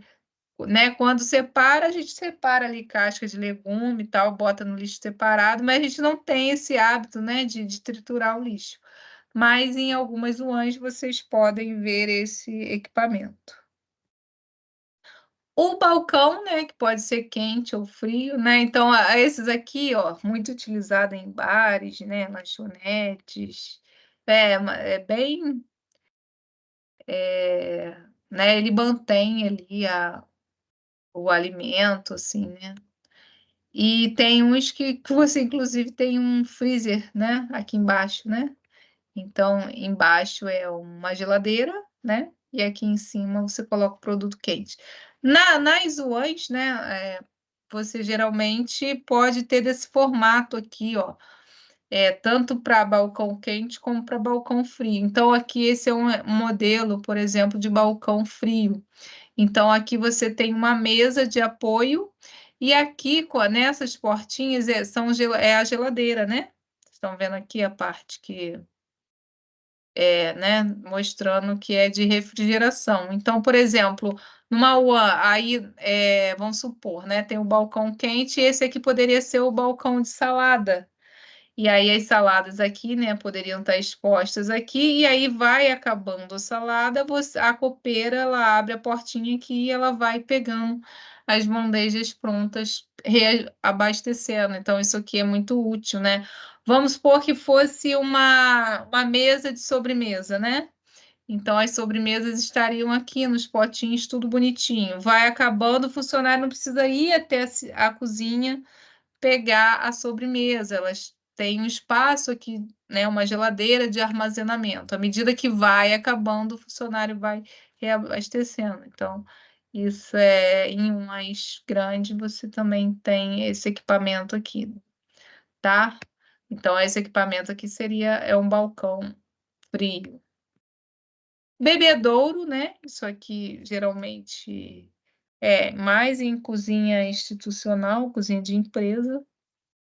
né, quando separa, a gente separa ali casca de legume e tal, bota no lixo separado, mas a gente não tem esse hábito, né, de triturar o lixo. Mas em algumas UANs vocês podem ver esse equipamento. O balcão, né, que pode ser quente ou frio, né? Então, esses aqui, ó, muito utilizado em bares, né, lanchonetes. É bem, né? Ele mantém ali o alimento, assim, né? E tem uns que você, inclusive, tem um freezer, né, aqui embaixo, né? Então, embaixo é uma geladeira, né? E aqui em cima você coloca o produto quente. Nas UANs, né? Você geralmente pode ter desse formato aqui, ó. Tanto para balcão quente como para balcão frio. Então, aqui esse é um modelo, por exemplo, de balcão frio. Então, aqui você tem uma mesa de apoio, e aqui, nessas portinhas, é a geladeira, né? Estão vendo aqui a parte que né, mostrando que é de refrigeração. Então, por exemplo, numa UAN, aí, vamos supor, né, tem o balcão quente, e esse aqui poderia ser o balcão de salada. E aí as saladas aqui, né, poderiam estar expostas aqui, e aí vai acabando a salada, a copeira, ela abre a portinha aqui e ela vai pegando as bandejas prontas, reabastecendo. Então, isso aqui é muito útil, né? Vamos supor que fosse uma mesa de sobremesa, né? Então, as sobremesas estariam aqui nos potinhos, tudo bonitinho. Vai acabando, o funcionário não precisa ir até a cozinha pegar a sobremesa. Elas têm um espaço aqui, né, uma geladeira de armazenamento. À medida que vai acabando, o funcionário vai reabastecendo. Então, isso é em um mais grande, você também tem esse equipamento aqui, tá? Então, esse equipamento aqui é um balcão frio. Bebedouro, né? Isso aqui geralmente é mais em cozinha institucional, cozinha de empresa,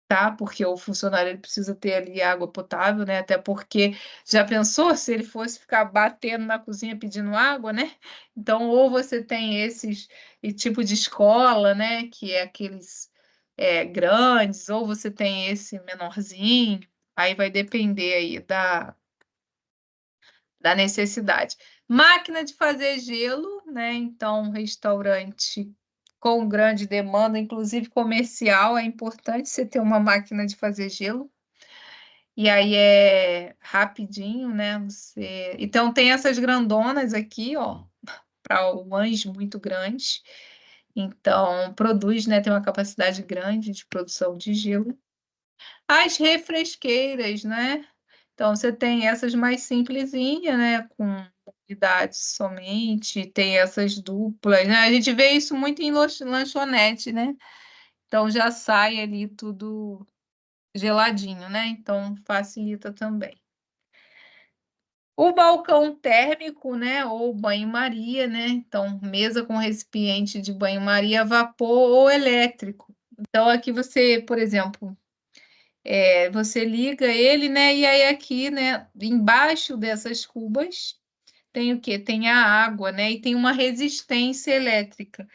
tá? Porque o funcionário ele precisa ter ali água potável, né? Até porque já pensou se ele fosse ficar batendo na cozinha pedindo água, né? Então, ou você tem e tipo de escola, né? Que é aqueles grandes, ou você tem esse menorzinho. Aí vai depender aí da necessidade. Máquina de fazer gelo, né? Então, restaurante com grande demanda, inclusive comercial, é importante você ter uma máquina de fazer gelo. E aí é rapidinho, né? Então tem essas grandonas aqui, ó, para lãs muito grandes. Então produz, né? Tem uma capacidade grande de produção de gelo. As refresqueiras, né? Então, você tem essas mais simplesinhas, né? Com unidades somente, tem essas duplas, né? A gente vê isso muito em lanchonete, né? Então, já sai ali tudo geladinho, né? Então, facilita também. O balcão térmico, né? Ou banho-maria, né? Então, mesa com recipiente de banho-maria a vapor ou elétrico. Então, aqui você, por exemplo, você liga ele, né? E aí aqui, né? Embaixo dessas cubas tem o quê? Tem a água, né? E tem uma resistência elétrica.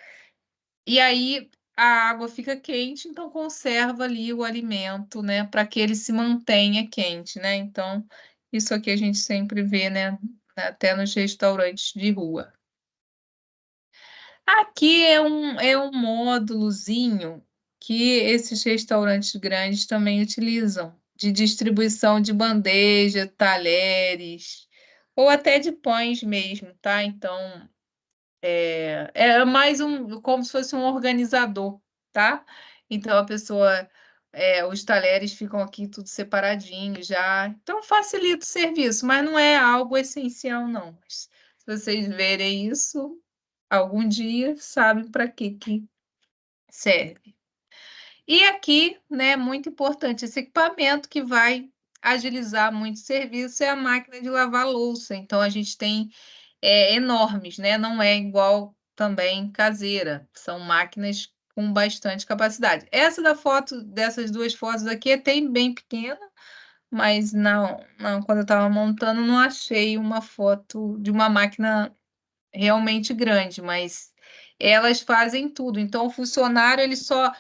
E aí a água fica quente, então conserva ali o alimento, né? Para que ele se mantenha quente, né? Então, isso aqui a gente sempre vê, né? Até nos restaurantes de rua. Aqui é um módulozinho que esses restaurantes grandes também utilizam, de distribuição de bandeja, talheres, ou até de pães mesmo, tá? Então, é mais como se fosse um organizador, tá? Então, os talheres ficam aqui tudo separadinho já. Então, facilita o serviço, mas não é algo essencial, não. Mas, se vocês verem isso algum dia, sabem para que serve. E aqui, né, muito importante, esse equipamento que vai agilizar muito o serviço é a máquina de lavar louça. Então, a gente tem enormes, né? Não é igual também caseira. São máquinas com bastante capacidade. Dessas duas fotos aqui, é até bem pequena, mas não, quando eu estava montando, não achei uma foto de uma máquina realmente grande, mas elas fazem tudo. Então, o funcionário ele só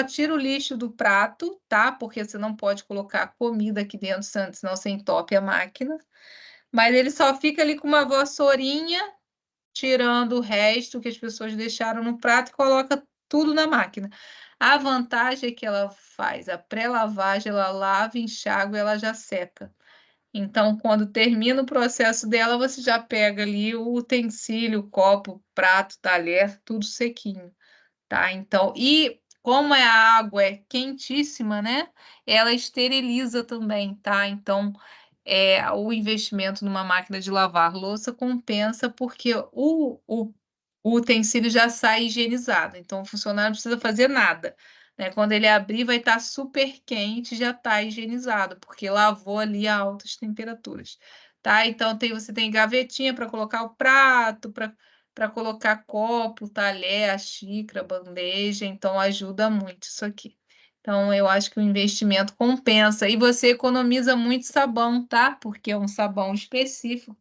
tira o lixo do prato, tá? Porque você não pode colocar comida aqui dentro, senão você entope a máquina. Mas ele só fica ali com uma vassourinha, tirando o resto que as pessoas deixaram no prato e coloca tudo na máquina. A vantagem é que ela faz a pré-lavagem, ela lava, enxágua e ela já seca. Então, quando termina o processo dela, você já pega ali o utensílio, o copo, prato, talher, tudo sequinho, tá? Então, e como a água é quentíssima, né? Ela esteriliza também, tá? Então, o investimento numa máquina de lavar louça compensa porque o utensílio já sai higienizado. Então, o funcionário não precisa fazer nada, né? Quando ele abrir, vai estar super quente, já está higienizado, porque lavou ali a altas temperaturas, tá? Então, você tem gavetinha para colocar o prato, para colocar copo, talher, a xícara, bandeja. Então, ajuda muito isso aqui. Então, eu acho que o investimento compensa. E você economiza muito sabão, tá? Porque é um sabão específico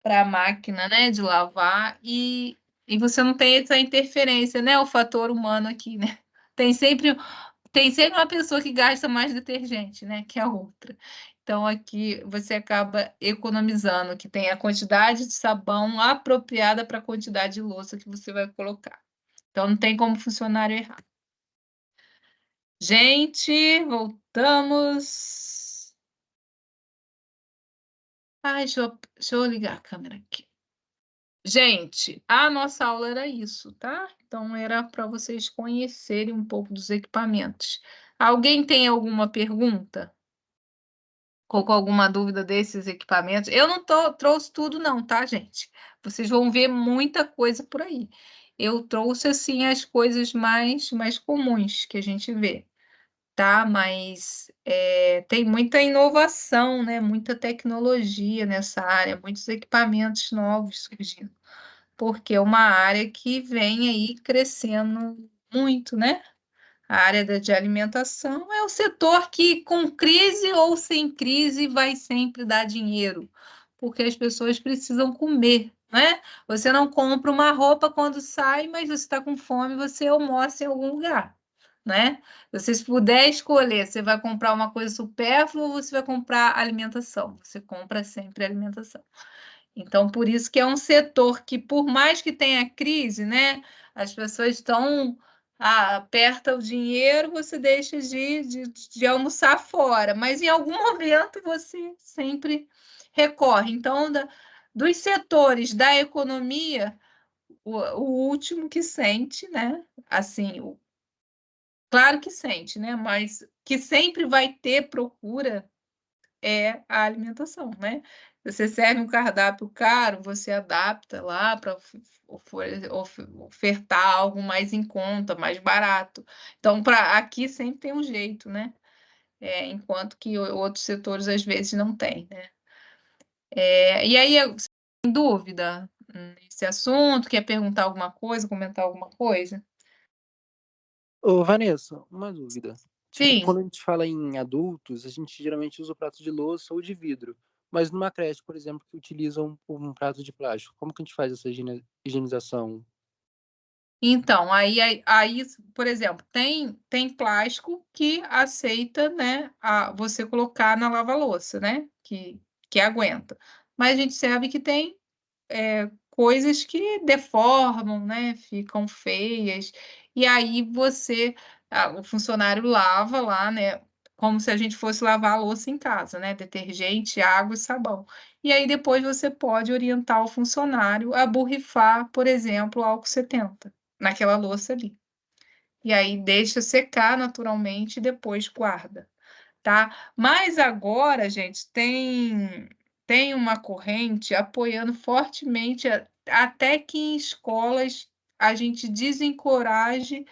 para a máquina, né, de lavar. E você não tem essa interferência, né? O fator humano aqui, né? Tem sempre, tem sempre uma pessoa que gasta mais detergente, né? Que a outra. Então, aqui você acaba economizando, que tem a quantidade de sabão apropriada para a quantidade de louça que você vai colocar. Então, não tem como o funcionário errar. Gente, voltamos. Deixa eu ligar a câmera aqui. Gente, a nossa aula era isso, tá? Então, era para vocês conhecerem um pouco dos equipamentos. Alguém tem alguma pergunta? Com alguma dúvida desses equipamentos? Eu não trouxe tudo não, tá, gente? Vocês vão ver muita coisa por aí. Eu trouxe, assim, as coisas mais comuns que a gente vê, tá? Mas tem muita inovação, né? Muita tecnologia nessa área, muitos equipamentos novos surgindo, porque é uma área que vem aí crescendo muito, né? A área de alimentação é o setor que, com crise ou sem crise, vai sempre dar dinheiro, porque as pessoas precisam comer, né? Você não compra uma roupa quando sai, mas você está com fome, você almoça em algum lugar, né? Se você puder escolher, você vai comprar uma coisa supérflua ou você vai comprar alimentação? Você compra sempre alimentação. Então, por isso que é um setor que, por mais que tenha crise, né? As pessoas estão aperta o dinheiro, você deixa de almoçar fora, mas em algum momento você sempre recorre. Então, dos setores da economia, o último que sente, né? Assim, claro que sente, né? Mas que sempre vai ter procura é a alimentação, né? Você serve um cardápio caro, você adapta lá para ofertar algo mais em conta, mais barato. Então, para aqui sempre tem um jeito, né? Enquanto que outros setores às vezes não tem, né? E aí, sem dúvida nesse assunto, quer perguntar alguma coisa, comentar alguma coisa? Ô, Vanessa, uma dúvida. Tipo, Sim. quando a gente fala em adultos, a gente geralmente usa o prato de louça ou de vidro. Mas numa creche, por exemplo, que utiliza um prato de plástico, como que a gente faz essa higienização? Então, aí, por exemplo, tem plástico que aceita, né, você colocar na lava-louça, né, que aguenta. Mas a gente sabe que tem coisas que deformam, né, ficam feias, e aí o funcionário lava lá, né, como se a gente fosse lavar a louça em casa, né, detergente, água e sabão. E aí depois você pode orientar o funcionário a borrifar, por exemplo, álcool 70 naquela louça ali. E aí deixa secar naturalmente e depois guarda, tá? Mas agora, gente, tem uma corrente apoiando fortemente até que em escolas a gente desencoraje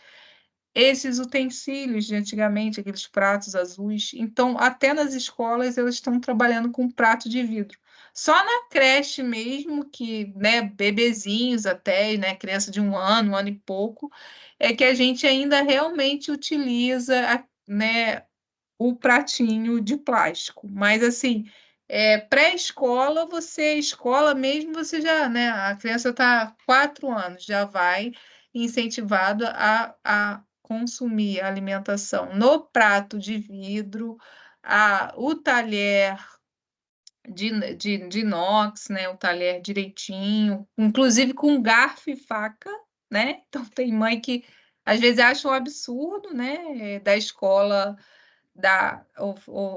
esses utensílios de antigamente, aqueles pratos azuis. Então, até nas escolas elas estão trabalhando com prato de vidro. Só na creche mesmo, que, né, bebezinhos até, né, criança de um ano e pouco, é que a gente ainda realmente utiliza, né, o pratinho de plástico. Mas, assim, pré-escola, escola mesmo, você já, né, a criança está 4 anos, já vai incentivado a consumir a alimentação no prato de vidro, o talher de inox, né, o talher direitinho, inclusive com garfo e faca, né? Então, tem mãe que às vezes acha um absurdo, né, da escola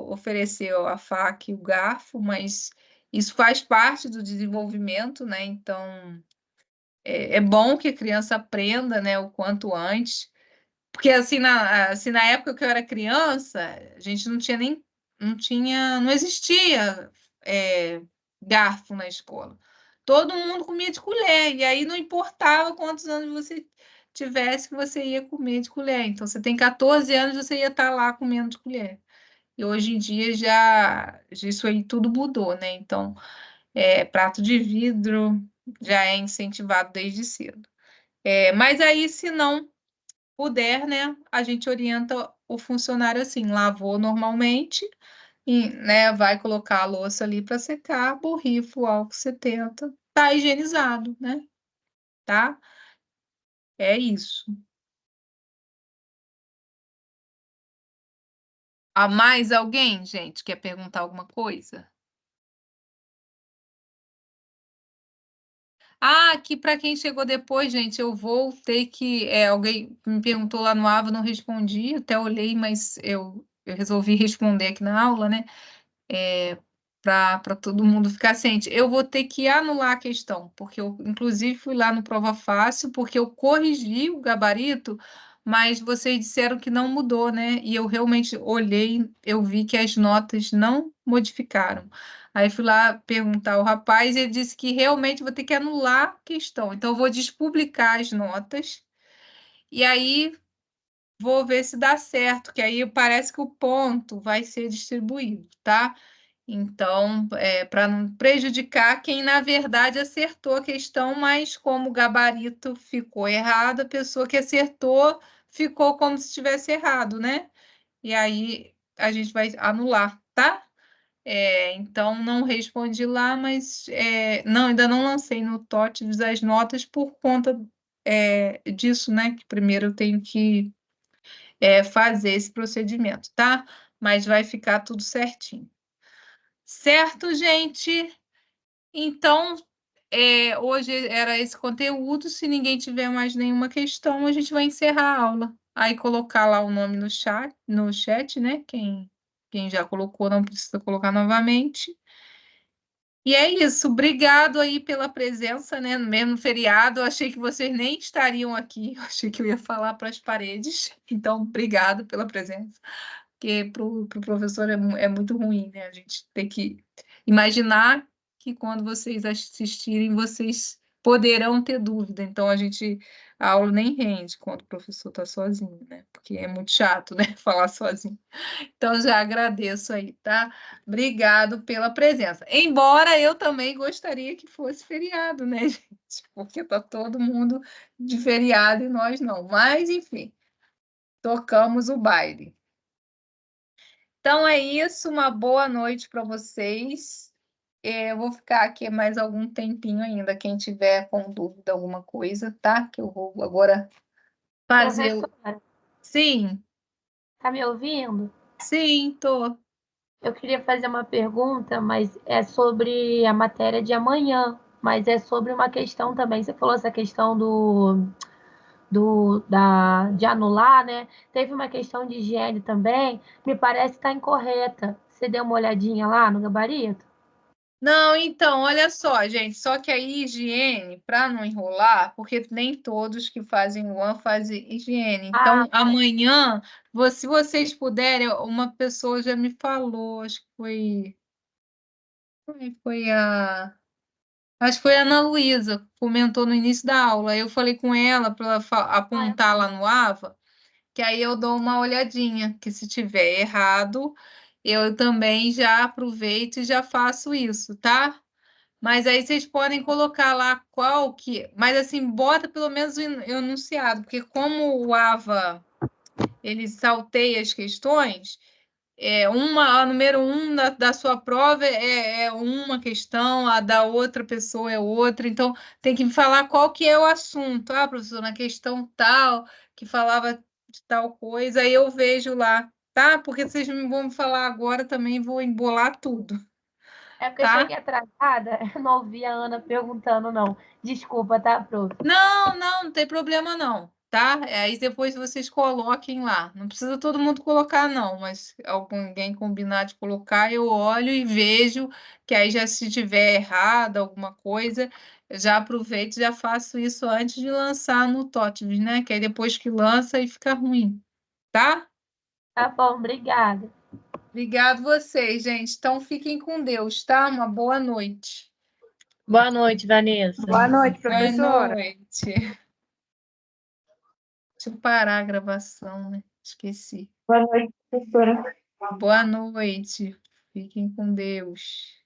oferecer a faca e o garfo, mas isso faz parte do desenvolvimento, né? Então, é bom que a criança aprenda, né, o quanto antes, porque assim na época que eu era criança, a gente não existia garfo na escola. Todo mundo comia de colher, e aí não importava quantos anos você tivesse, que você ia comer de colher. Então, você tem 14 anos, você ia estar lá comendo de colher. E hoje em dia já isso aí tudo mudou, né? Então, prato de vidro já é incentivado desde cedo. Mas aí, se não puder, né, a gente orienta o funcionário assim, lavou normalmente, e, né, vai colocar a louça ali para secar, borrifa o álcool 70, tá higienizado, né? Tá? É isso. A mais alguém, gente, quer perguntar alguma coisa? Aqui para quem chegou depois, gente, eu vou ter que. Alguém me perguntou lá no Ava, não respondi, até olhei, mas eu resolvi responder aqui na aula, né? para todo mundo ficar ciente. Eu vou ter que anular a questão, porque eu, inclusive, fui lá no Prova Fácil, porque eu corrigi o gabarito, mas vocês disseram que não mudou, né? E eu realmente olhei, eu vi que as notas não modificaram. Aí fui lá perguntar ao rapaz, e ele disse que realmente vou ter que anular a questão. Então, eu vou despublicar as notas, e aí vou ver se dá certo, que aí parece que o ponto vai ser distribuído, tá? Então, para não prejudicar quem, na verdade, acertou a questão, mas como o gabarito ficou errado, a pessoa que acertou ficou como se tivesse errado, né? E aí a gente vai anular, tá? Então, não respondi lá, mas não, ainda não lancei no TOTVS as notas por conta disso, né? Que primeiro eu tenho que fazer esse procedimento, tá? Mas vai ficar tudo certinho. Certo, gente? Então, hoje era esse conteúdo. Se ninguém tiver mais nenhuma questão, a gente vai encerrar a aula. Aí colocar lá o nome no chat, né? Quem já colocou não precisa colocar novamente. E é isso. Obrigado aí pela presença, né? No mesmo feriado. Eu achei que vocês nem estariam aqui. Eu achei que eu ia falar para as paredes. Então, obrigado pela presença. Porque para o professor é muito ruim, né? A gente tem que imaginar que quando vocês assistirem, vocês poderão ter dúvida. Então, a aula nem rende quando o professor está sozinho, né? Porque é muito chato, né? Falar sozinho. Então, já agradeço aí, tá? Obrigado pela presença. Embora eu também gostaria que fosse feriado, né, gente? Porque tá todo mundo de feriado e nós não. Mas, enfim, tocamos o baile. Então é isso, uma boa noite para vocês. Eu vou ficar aqui mais algum tempinho ainda, quem tiver com dúvida, alguma coisa, tá? Que eu vou agora fazer. Professora, Sim, tá me ouvindo? sim, tô. Eu queria fazer uma pergunta, mas é sobre a matéria de amanhã, mas é sobre uma questão também. Você falou essa questão de anular, né? Teve uma questão de higiene também, me parece que está incorreta. Você deu uma olhadinha lá no gabarito? Não, então, olha só, gente, só que a higiene, para não enrolar, porque nem todos que fazem o UAN fazem higiene. Então, amanhã, se vocês puderem, uma pessoa já me falou, acho que acho que foi a Ana Luísa, comentou no início da aula. Eu falei com ela para ela apontar lá no AVA, que aí eu dou uma olhadinha, que se tiver errado, eu também já aproveito e já faço isso, tá? Mas aí vocês podem colocar lá qual que. Mas assim, bota pelo menos o enunciado, porque como o AVA ele salteia as questões, a número 1 da sua prova é uma questão, a da outra pessoa é outra, então tem que falar qual que é o assunto. Ah, professor, na questão tal, que falava de tal coisa, aí eu vejo lá, tá? Porque vocês me vão me falar agora também, vou embolar tudo. É porque eu Tá? cheguei atrasada, eu não ouvi a Ana perguntando, não. Desculpa, tá, prof? Não tem problema não, tá? Aí depois vocês coloquem lá. Não precisa todo mundo colocar, não, mas alguém combinar de colocar, eu olho e vejo que aí já se tiver errado alguma coisa, eu já aproveito e já faço isso antes de lançar no TOTVS, né? Que aí depois que lança aí fica ruim, tá? Tá bom, obrigada. Obrigado vocês, gente. Então fiquem com Deus, tá? Uma boa noite. Boa noite, Vanessa. Boa noite, Boa professora. noite. Deixa eu parar a gravação, né? Esqueci. Boa noite, professora. Boa noite. Fiquem com Deus.